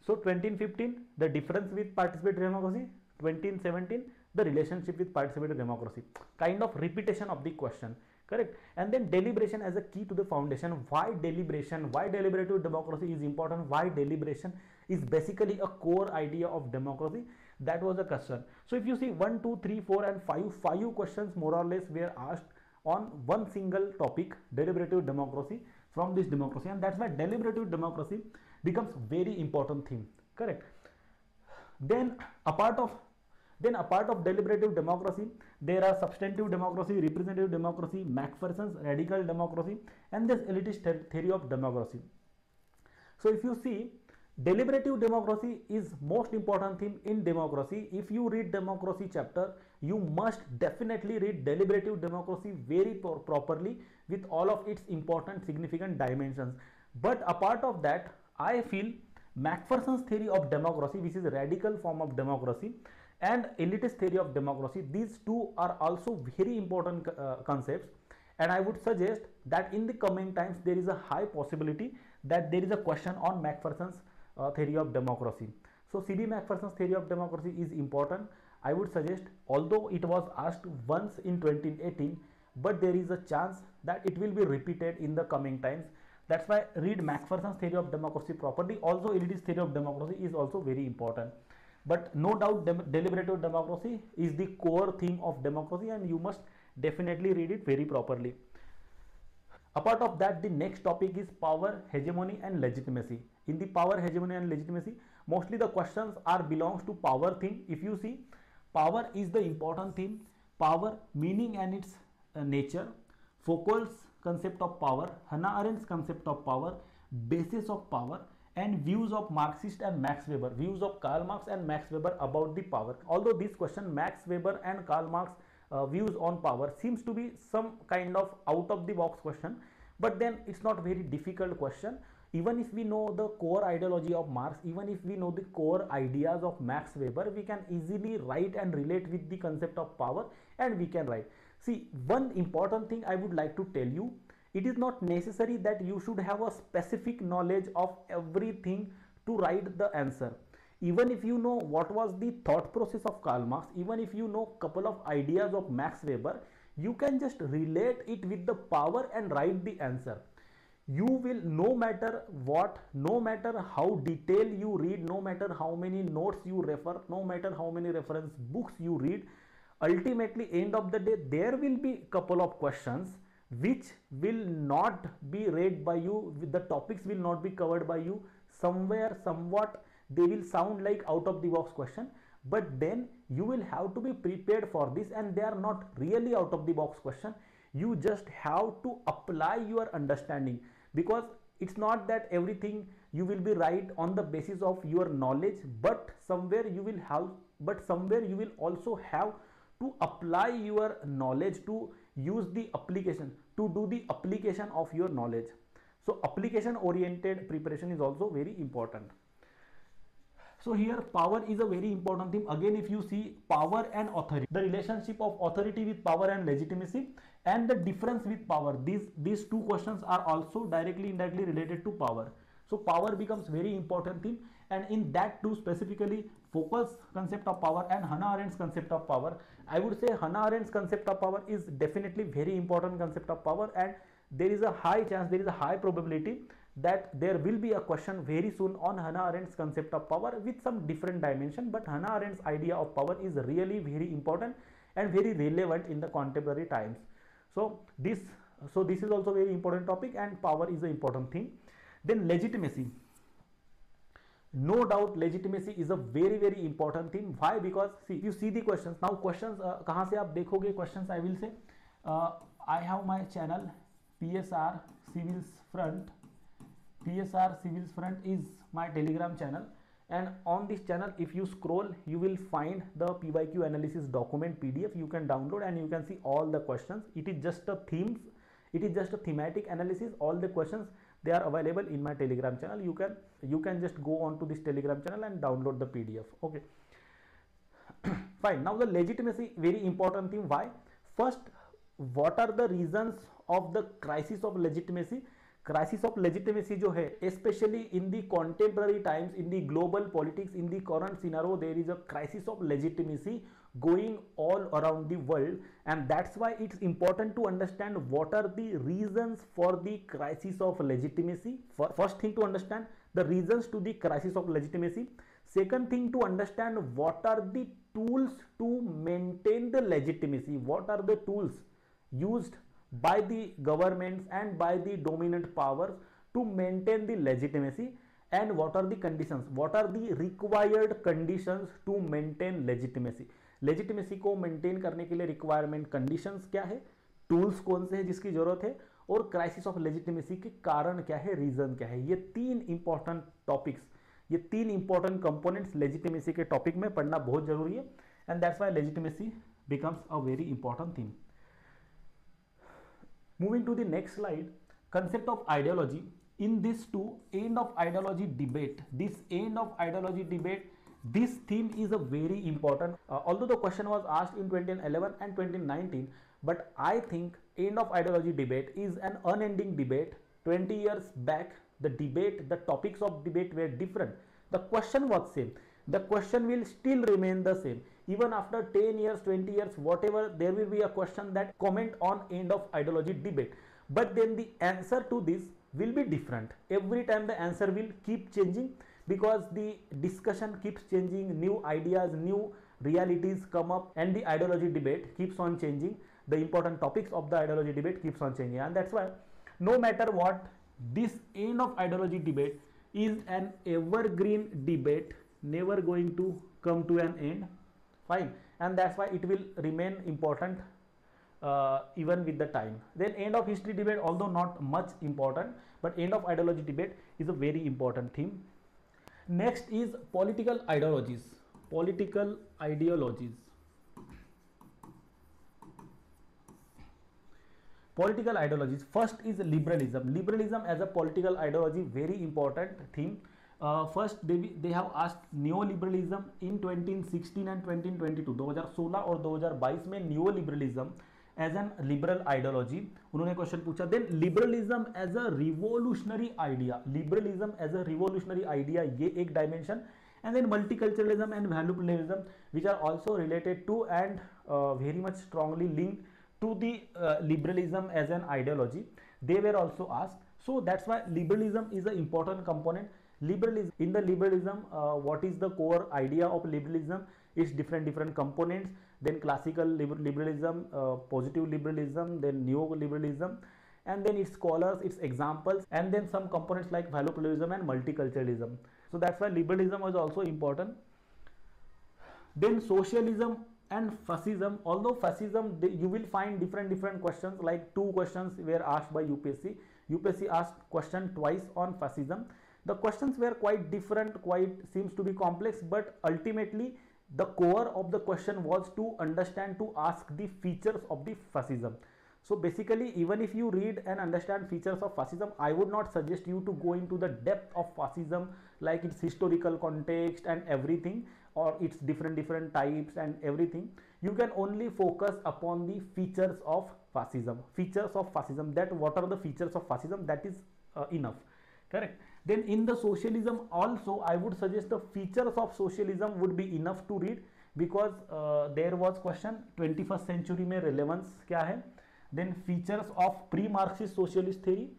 So 2015, the difference with participatory democracy; 2017, the relationship with participatory democracy. Kind of repetition of the question, correct? And then deliberation as a key to the foundation. Why deliberation? Why deliberative democracy is important? Why deliberation is basically a core idea of democracy? That was a question. So if you see 1, 2, 3, 4 and 5 questions more or less were asked on one single topic, deliberative democracy, from this democracy, and that's why deliberative democracy becomes very important theme, correct? Then apart of deliberative democracy, there are substantive democracy, representative democracy, Macpherson's radical democracy, and this elitist theory of democracy. So if you see, deliberative democracy is most important theme in democracy. If you read democracy chapter, you must definitely read deliberative democracy very properly with all of its important significant dimensions. But apart of that, I feel Macpherson's theory of democracy, which is a radical form of democracy, and elitist theory of democracy, these two are also very important concepts, and I would suggest that in the coming times there is a high possibility that there is a question on Macpherson's theory of democracy. So C.B. Macpherson's theory of democracy is important. I would suggest, although it was asked once in 2018, but there is a chance that it will be repeated in the coming times. That's why read Macpherson's theory of democracy properly. Also elitist theory of democracy is also very important. But no doubt deliberative democracy is the core theme of democracy, and you must definitely read it very properly. Apart of that, the next topic is power, hegemony and legitimacy. In the power, hegemony and legitimacy, mostly the questions are belongs to power theme. If you see, power is the important theme. Power, meaning and its nature, Foucault's concept of power, Hannah Arendt's concept of power, basis of power, and views of Marxist and Max Weber, views of Karl Marx and Max Weber about the power. Although this question, Max Weber and Karl Marx views on power, seems to be some kind of out of the box question, but then it's not very difficult question. Even if we know the core ideology of Marx, even if we know the core ideas of Max Weber, we can easily write and relate with the concept of power, and we can write. See, one important thing I would like to tell you, it is not necessary that you should have a specific knowledge of everything to write the answer. Even if you know what was the thought process of Karl Marx, even if you know couple of ideas of Max Weber, you can just relate it with the power and write the answer. You will, no matter what, no matter how detailed you read, no matter how many notes you refer, no matter how many reference books you read, ultimately end of the day there will be couple of questions which will not be read by you, the topics will not be covered by you, somewhere somewhat they will sound like out of the box question, but then you will have to be prepared for this, and they are not really out of the box question. You just have to apply your understanding, because it's not that everything you will be right on the basis of your knowledge, but somewhere you will also have to apply your knowledge, to use the application, to do the application of your knowledge. So application oriented preparation is also very important. So here power is a very important thing. Again, if you see power and authority, the relationship of authority with power and legitimacy, and the difference with power, these two questions are also directly indirectly related to power. So power becomes very important thing, and in that too specifically Foucault's concept of power and Hannah Arendt's concept of power. I would say Hannah Arendt's concept of power is definitely very important concept of power, and there is a high chance, there is a high probability that there will be a question very soon on Hannah Arendt's concept of power with some different dimension. But Hannah Arendt's idea of power is really very important and very relevant in the contemporary times. So this is also very important topic, and power is an important thing. Then legitimacy. No doubt legitimacy is a very important thing. Why? Because see, you see the questions now. Questions कहाँ से आप देखोगे questions? I will say I have my channel PSR Civils Front. PSR Civils Front is my Telegram channel, and on this channel if you scroll you will find the PYQ analysis document PDF. You can download and you can see all the questions. It is just a themes, it is just a thematic analysis. All the questions, they are available in my Telegram channel. You can just go on to this Telegram channel and download the PDF. Okay. Fine. Now the legitimacy, very important thing. Why? First, what are the reasons of the crisis of legitimacy? Crisis of legitimacy जो है, especially in the contemporary times, in the global politics, in the current scenario, there is a crisis of legitimacy going all around the world, and that's why it's important to understand what are the reasons for the crisis of legitimacy. First thing to understand the reasons to the crisis of legitimacy. Second thing to understand what are the tools to maintain the legitimacy. What are the tools used by the governments and by the dominant powers to maintain the legitimacy, and what are the conditions, what are the required conditions to maintain legitimacy. Legitimacy को maintain करने के लिए requirement conditions क्या है, tools कौन से हैं जिसकी जरूरत है, और crisis of legitimacy के कारण क्या है, reason क्या है. ये तीन important topics, ये तीन important components legitimacy के topic में पढ़ना बहुत जरूरी है, and that's why legitimacy becomes a very important theme. Moving to the next slide, concept of ideology. In this too, end of ideology debate. This end of ideology debate, this theme is a very important. Although the question was asked in 2011 and 2019, but I think end of ideology debate is an unending debate. 20 years back, the debate, the topics of debate were different. The question was same. The question will still remain the same. Even after 10 years, 20 years, whatever, there will be a question that comment on end of ideology debate. But then the answer to this will be different. Every time the answer will keep changing because the discussion keeps changing, new ideas, new realities come up, and the ideology debate keeps on changing. The important topics of the ideology debate keeps on changing, and that's why no matter what, this end of ideology debate is an evergreen debate, never going to come to an end. Fine, and that's why it will remain important even with the time. Then end of history debate, although not much important, but end of ideology debate is a very important theme. Next is political ideologies. Political ideologies. Political ideologies. First is liberalism. Liberalism as a political ideology, very important theme. First they have asked neoliberalism in 2016 and 2022, 2016 और 2022 में neoliberalism as an liberal ideology उन्होंने question पूछा. Then liberalism as a revolutionary idea. Liberalism as a revolutionary idea, ये एक dimension. And then multiculturalism and value pluralism, which are also related to and very much strongly linked to the liberalism as an ideology, they were also asked. So that's why liberalism is an important component. Liberalism, in the liberalism, what is the core idea of liberalism? It's different components. Then classical liberalism, positive liberalism, then neoliberalism, and then its scholars, its examples, and then some components like value pluralism and multiculturalism. So that's why liberalism was also important. Then socialism and fascism. Although fascism, you will find different questions, like 2 questions were asked by UPSC. UPSC asked question twice on fascism. The questions were quite different, quite seems to be complex, but ultimately the core of the question was to understand, to ask the features of the fascism. So basically, even if you read and understand features of fascism, I would not suggest you to go into the depth of fascism, like its historical context and everything, or its different types and everything. You can only focus upon the features of fascism. Features of fascism, that what are the features of fascism, that is enough. Correct. Then in the socialism also, I would suggest the features of socialism would be enough to read, because there was question 21st century में relevance क्या है. Then features of pre-Marxist socialist theory,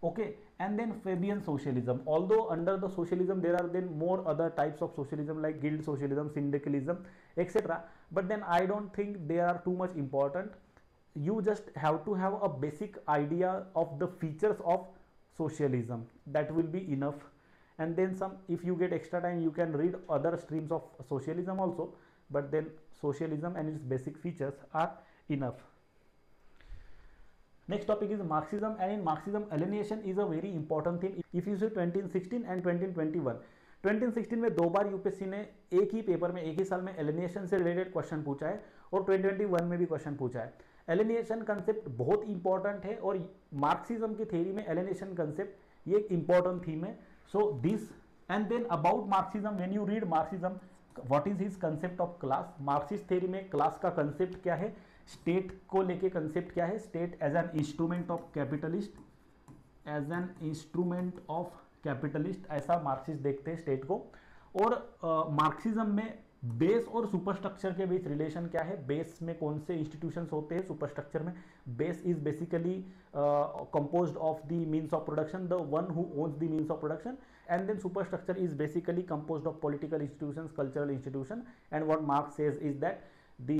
okay, and then Fabian socialism. Although under the socialism there are then more other types of socialism like guild socialism, syndicalism, etc. But then I don't think they are too much important. You just have to have a basic idea of the features of socialism, that will be enough. and then some, if you get extra time you can read other streams of socialism also, but then socialism and its basic features are enough. Next topic is Marxism, and in Marxism alienation is a very important theme. If you see 2016 and 2021, 2016 में 2 बार UPSC ने एक ही paper में एक ही साल में alienation से related question पूछा है, और 2021 में भी क्वेश्चन पूछा है। एलिनेशन कंसेप्ट बहुत इंपॉर्टेंट है, और मार्क्सिज्म की थ्योरी में एलिनेशन कंसेप्ट ये एक इंपॉर्टेंट थीम है। So this and then about Marxism, when you read Marxism, what is his concept of class. Marxist theory में क्लास का कंसेप्ट क्या है, स्टेट को लेके कंसेप्ट क्या है, state as an instrument of capitalist, as an instrument of capitalist, ऐसा Marxist देखते हैं स्टेट को। और मार्क्सिज्म में बेस और सुपरस्ट्रक्चर के बीच रिलेशन क्या है, बेस में कौन से इंस्टीट्यूशंस होते हैं, सुपरस्ट्रक्चर में base is basically composed of the means of production, the one who owns the means of production, and then superstructure is basically composed of political institutions, cultural institution, and what Marx says is that the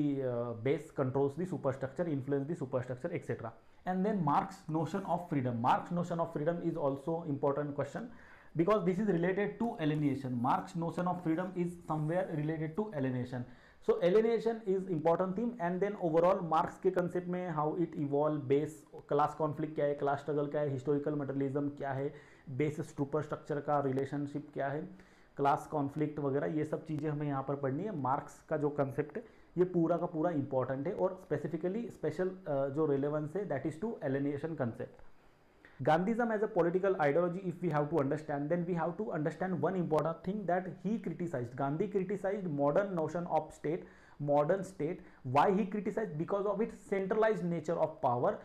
base controls the superstructure, influence the superstructure, etc. And then Marx notion of freedom. Marx notion of freedom is also important question, because this is related to alienation. Marx notion of freedom is somewhere related to alienation. So alienation is important theme, and then overall Marx के concept में how it evolve, base class conflict क्या है, class struggle क्या है, historical materialism क्या है, base superstructure का relationship क्या है, क्लास कॉन्फ्लिक्ट वगैरह, ये सब चीज़ें हमें यहाँ पर पढ़नी है। मार्क्स का जो कंसेप्ट है ये पूरा का पूरा इंपॉर्टेंट है, और स्पेसिफिकली स्पेशल जो रिलेवेंस है that is to alienation concept. Gandhism as a political ideology, if we have to understand, then we have to understand one important thing that he criticized. Gandhi criticized modern notion of state, modern state. Why he criticized? Because of its centralized nature of power.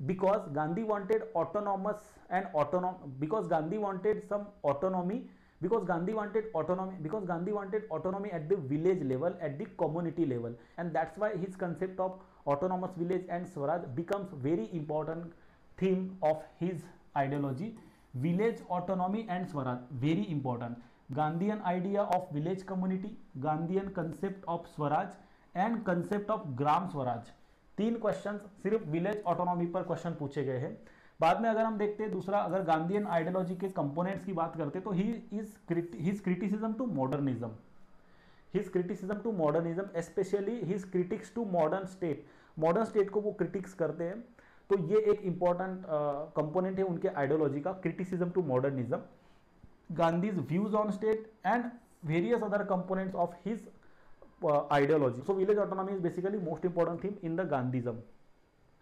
Because Gandhi wanted autonomous and because Gandhi wanted some autonomy, because Gandhi wanted autonomy at the village level, at the community level, and that's why his concept of autonomous village and Swaraj becomes very important theme of his ideology. Village autonomy and Swaraj, very important. Gandhian idea of village community, Gandhian concept of Swaraj, and concept of Gram Swaraj. 3 questions सिर्फ village autonomy पर question पूछे गए हैं। बाद में अगर हम देखते हैं दूसरा, अगर गांधीयन आइडियोलॉजी के कंपोनेंट्स की बात करते हैं तो his criticism to modernism, specially his critics to modern state को वो क्रिटिक्स करते हैं। तो ये एक इंपॉर्टेंट कंपोनेंट है उनके आइडियोलॉजी का, criticism to modernism, Gandhi's views on state and various other components of his ideology. So village autonomy is basically most important theme in the Gandhism.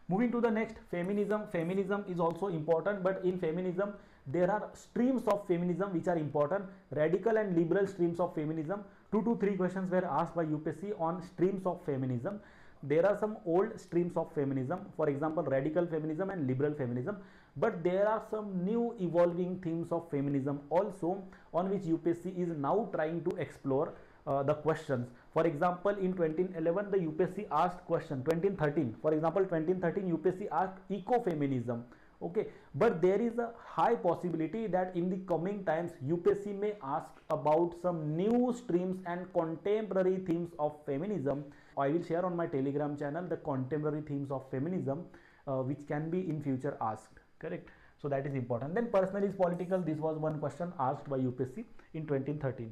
Moving to the next, feminism. Feminism is also important, but in feminism there are streams of feminism which are important, radical and liberal streams of feminism. 2 to 3 questions were asked by UPSC on streams of feminism. There are some old streams of feminism, for example radical feminism and liberal feminism, but there are some new evolving themes of feminism also, on which UPSC is now trying to explore the questions. For example, in 2011 the UPSC asked question, 2013 for example 2013 UPSC asked ecofeminism, okay, but there is a high possibility that in the coming times UPSC may ask about some new streams and contemporary themes of feminism. I will share on my Telegram channel the contemporary themes of feminism which can be in future asked, correct? So that is important. Then personal is political, this was one question asked by UPSC in 2013.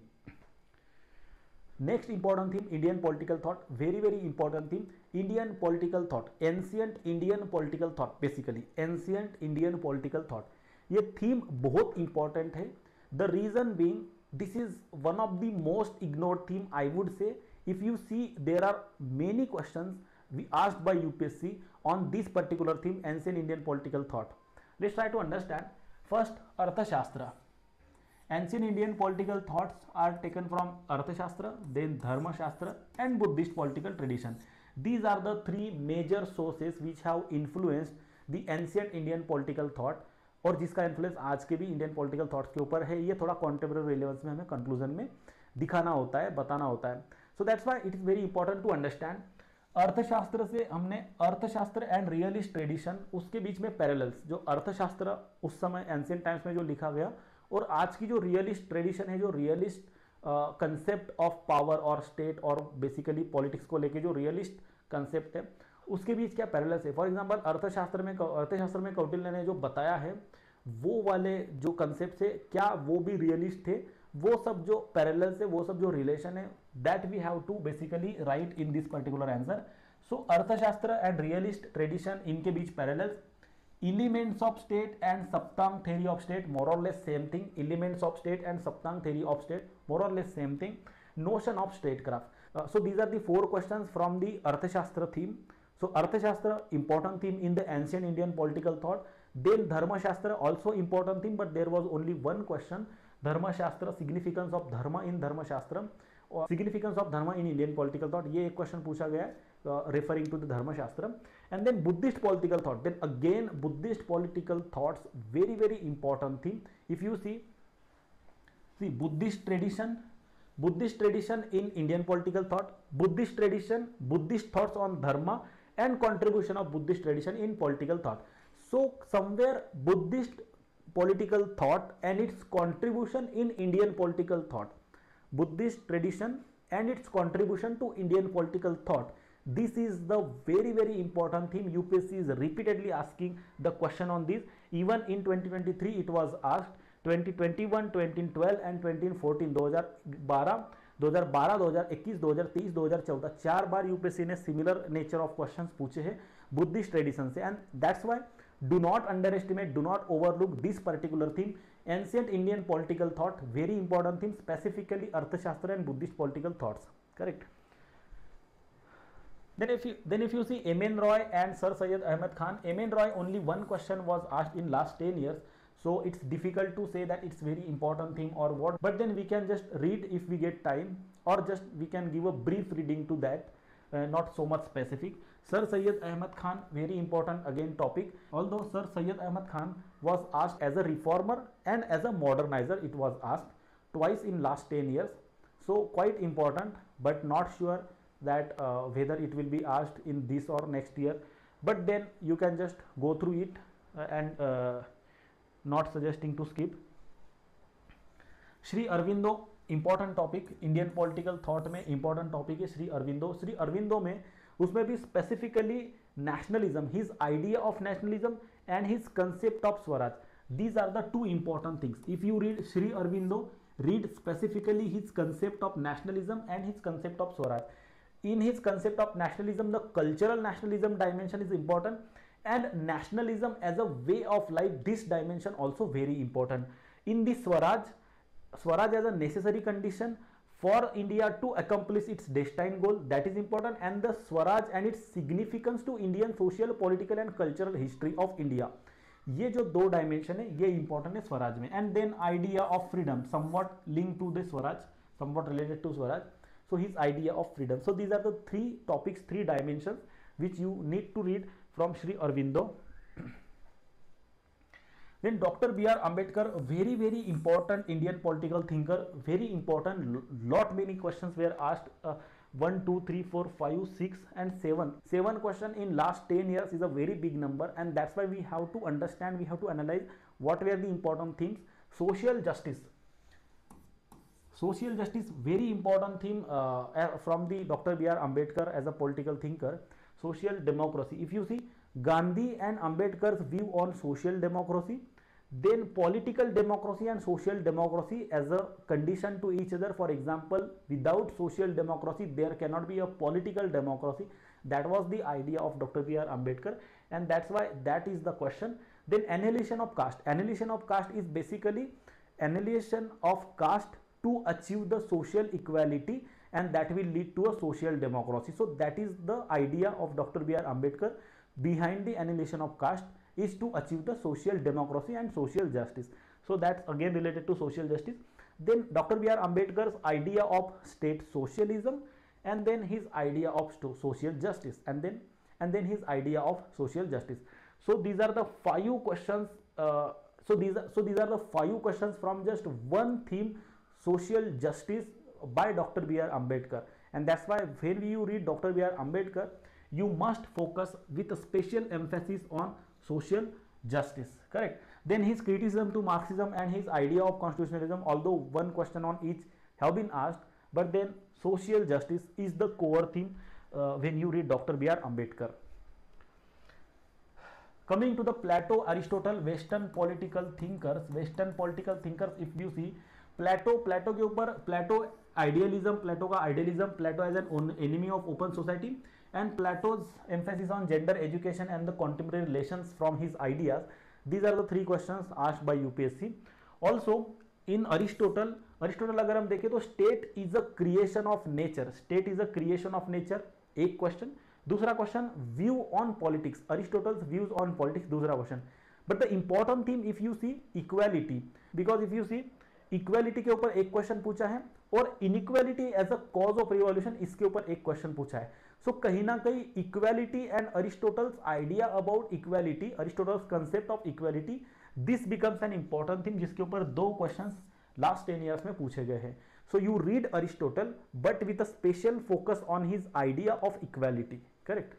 Next important theme, Indian political thought, very very important theme, Indian political thought, ancient Indian political thought, basically ancient Indian political thought. ये theme बहुत important है. The reason being, this is one of the most ignored theme I would say. If you see, there are many questions we asked by UPSC on this particular theme, ancient Indian political thought. Let's try to understand. First, Arthashastra. Ancient Indian political thoughts are taken from Arthashastra, then Dharmashastra and Buddhist political tradition. These are the 3 major sources which have influenced the ancient Indian political thought, और जिसका influence आज के भी Indian political thoughts के ऊपर है। ये थोड़ा कॉन्टेम्पररी रिलेवेंस में हमें कंक्लूजन में दिखाना होता है, बताना होता है। So that's why it is very important to understand. अर्थशास्त्र से हमने अर्थशास्त्र एंड रियलिस्ट ट्रेडिशन, उसके बीच में पैरेलल्स, जो अर्थशास्त्र उस समय एंशिएंट टाइम्स में जो लिखा गया और आज की जो रियलिस्ट ट्रेडिशन है, जो रियलिस्ट कंसेप्ट ऑफ पावर और स्टेट और बेसिकली पॉलिटिक्स को लेके जो रियलिस्ट कंसेप्ट है, उसके बीच क्या पैरेलल्स है। फॉर एग्जांपल अर्थशास्त्र में कौटिल्य ने जो बताया है वो वाले जो कंसेप्ट है क्या वो भी रियलिस्ट थे, वो सब जो पैरेलल्स है, वो सब जो रिलेशन है, that we have to basically write in this particular answer. So Arthashastra and realist tradition, इनके बीच parallels. Elements of state and Saptanga theory of state, more or less same thing. Elements of state and Saptanga theory of state, more or less same thing. Notion of statecraft. So these are the 4 questions from the Arthashastra theme. So Arthashastra important theme in the ancient Indian political thought. Then Dharmashastra also important theme, but there was only one question. Dharmashastra, significance of dharma in Dharmashastra और significance of dharma in Indian political thought, ये एक question पूछा गया है referring to the Dharmashastra. And then Buddhist political thought, then again Buddhist political thoughts, very very important theme. If you see Buddhist tradition in Indian political thought, Buddhist tradition, Buddhist thoughts on dharma and contribution of Buddhist tradition in political thought. So somewhere Buddhist political thought and its contribution in Indian political thought, Buddhist tradition and its contribution to Indian political thought, this is the very very important theme. UPSC is repeatedly asking the question on this. Even in 2023 it was asked, 2021, 2012 and 2014, 2012, 2021, 2023, 2014, 4 बार UPSC ने similar nature of questions पूछे हैं Buddhist tradition से. And that's why do not underestimate, do not overlook this particular theme. Ancient Indian political thought, very important theme, specifically Arthashastra and Buddhist political thoughts. Correct. Then if you see M.N. Roy and Sir Syed Ahmed Khan, M.N. Roy only one question was asked in last 10 years. So it's difficult to say that it's very important thing or what, but then we can just read if we get time, or just we can give a brief reading to that, not so much specific. Sir Syed Ahmed Khan, very important again topic. Although Sir Syed Ahmed Khan was asked as a reformer and as a modernizer, it was asked twice in last 10 years. So quite important, but not sure that whether it will be asked in this or next year. But then you can just go through it and not suggesting to skip. Shri Aurobindo, important topic, Indian political thought में important topic है श्री अरविंदो. श्री अरविंदो में उसमें भी specifically nationalism, his idea of nationalism and his concept of swaraj, these are the 2 important things. If you read Shri Aurobindo, read specifically his concept of nationalism and his concept of Swaraj. In his concept of nationalism, the cultural nationalism dimension is important, and nationalism as a way of life, this dimension also very important. In the Swaraj as a necessary condition for India to accomplish its destined goal, that is important, and the Swaraj and its significance to Indian social, political and cultural history of India. ये जो 2 dimension है ये important है स्वराज में. And then idea of freedom, somewhat link to the swaraj, somewhat related to swaraj. So his idea of freedom. So these are the 3 topics, 3 dimensions which you need to read from Sri Aurobindo. Then Dr. B.R. Ambedkar, very very important Indian political thinker, very important. Lot many questions were asked. 1, 2, 3, 4, 5, 6 and 7. 7 question in last 10 years is a very big number, and that's why we have to understand, we have to analyze what were the important things. Social justice. Social justice, very important theme from the Dr. B.R. Ambedkar as a political thinker. Social democracy. If you see Gandhi and Ambedkar's view on social democracy, then political democracy and social democracy as a condition to each other. For example, without social democracy, there cannot be a political democracy. That was the idea of Dr. B.R. Ambedkar, and that's why that is the question. Then annihilation of caste. Annihilation of caste is basically annihilation of caste to achieve the social equality, and that will lead to a social democracy. So that is the idea of Dr. B.R. Ambedkar behind the annihilation of caste, is to achieve the social democracy and social justice. So that's again related to social justice. Then Dr. B.R. Ambedkar's idea of state socialism, and then his idea of social justice, and then his idea of social justice. So these are the 5 questions. So these are the 5 questions from just one theme, social justice, by Dr. B.R. Ambedkar. And that's why when you read Dr. B.R. Ambedkar, you must focus with a special emphasis on social justice. Correct. Then his criticism to Marxism and his idea of constitutionalism, although one question on each have been asked, but then social justice is the core theme when you read Dr. B.R. Ambedkar. Coming to the Plato, Aristotle, Western political thinkers, if you see Plato के ऊपर Plato idealism, Plato का idealism, Plato as an enemy of open society, and Plato's emphasis on gender education and the contemporary relations from his ideas. These are the three questions asked by UPSC. Also in Aristotle अगर हम देखें तो state is a creation of nature, state is a creation of nature, एक question. दूसरा question, view on politics, Aristotle's views on politics, दूसरा question. But the important theme if you see equality, because if you see equality के ऊपर एक question पूछा है और inequality as a cause of revolution इसके ऊपर एक क्वेश्चन पूछा है. सो कहीं ना कहीं equality and Aristotle's idea about equality, Aristotle's concept of equality, this becomes an important theme जिसके ऊपर दो क्वेश्चन लास्ट 10 years में पूछे गए हैं. So you read Aristotle but with a special focus on his idea of equality, correct.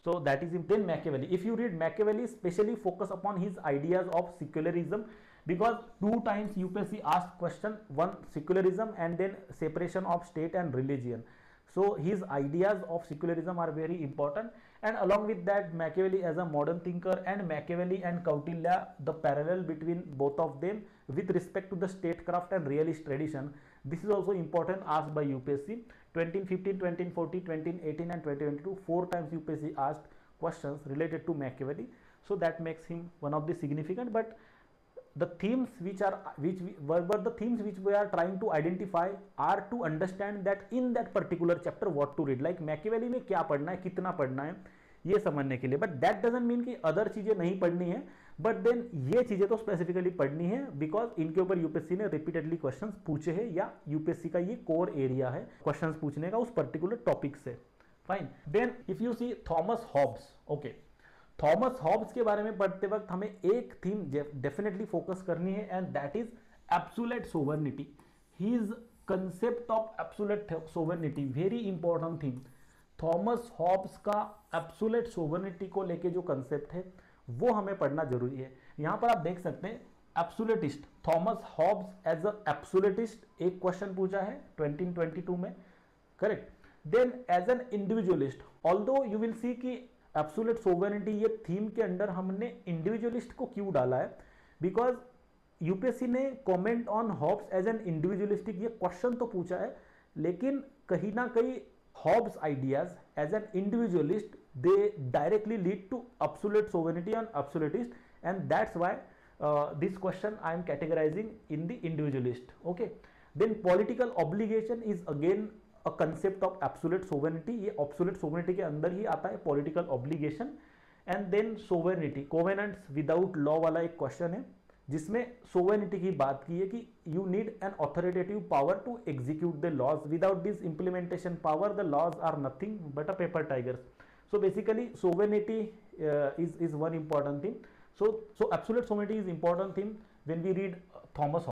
So that is then Machiavelli. If you read Machiavelli, specially focus upon his ideas of secularism, because 2 times UPSC asked question, one secularism and then separation of state and religion. So his ideas of secularism are very important, and along with that Machiavelli as a modern thinker and Machiavelli and Kautilya, the parallel between both of them with respect to the statecraft and realist tradition, this is also important asked by UPSC. 2015, 2014, 2018 and 2022, 4 times UPSC asked questions related to Machiavelli, so that makes him one of the significant. But the themes which we are trying to identify are to understand that in that particular chapter what to read, like Machiavelli में क्या पढ़ना है, कितना पढ़ना है, ये समझने के लिए. बट दैट डजंट मीन कि अदर चीजें नहीं पढ़नी है, बट देन ये चीजें तो स्पेसिफिकली पढ़नी है बिकॉज इनके ऊपर यूपीएससी ने रिपीटेडली क्वेश्चंस पूछे हैं, या यूपीएससी का ये कोर एरिया है क्वेश्चंस पूछने का उस पर्टिकुलर टॉपिक से. Fine. Then if you see Thomas Hobbes, okay, Thomas Hobbes के बारे में पढ़ते वक्त हमें एक थीम डेफिनेटली फोकस करनी है, and that is absolute sovereignty. His concept of absolute sovereignty, very important theme. Thomas Hobbes का एब्सोल्यूट सोवर्निटी को लेके जो कंसेप्ट है वो हमें पढ़ना जरूरी है. यहां पर आप देख सकते हैं absolutist, Thomas Hobbes as a absolutist, एक क्वेश्चन पूछा है 2022 में, correct. Then as an individualist, although you will see कि एब्सोल्यूट सोवर्निटी ये थीम के अंदर हमने इंडिविजुअलिस्ट को क्यों डाला है, बिकॉज यूपीएससी ने comment on Hobbes as an individualistic ये क्वेश्चन तो पूछा है, लेकिन कहीं ना कहीं Hobbes ideas as an individualist they directly lead to absolute sovereignty and absolutist, and that's why this question I am categorizing in the individualist. Okay. Then political obligation is again a concept of absolute sovereignty, ये absolute sovereignty के अंदर ही आता है political obligation. and then sovereignty, covenants without law वाला एक question है जिसमें sovereignty की बात की है कि you need an authoritative power to execute the laws, without this implementation power the laws are nothing but a paper tigers. So basically sovereignty is one important thing. So absolute sovereignty is important thing when we read Thomas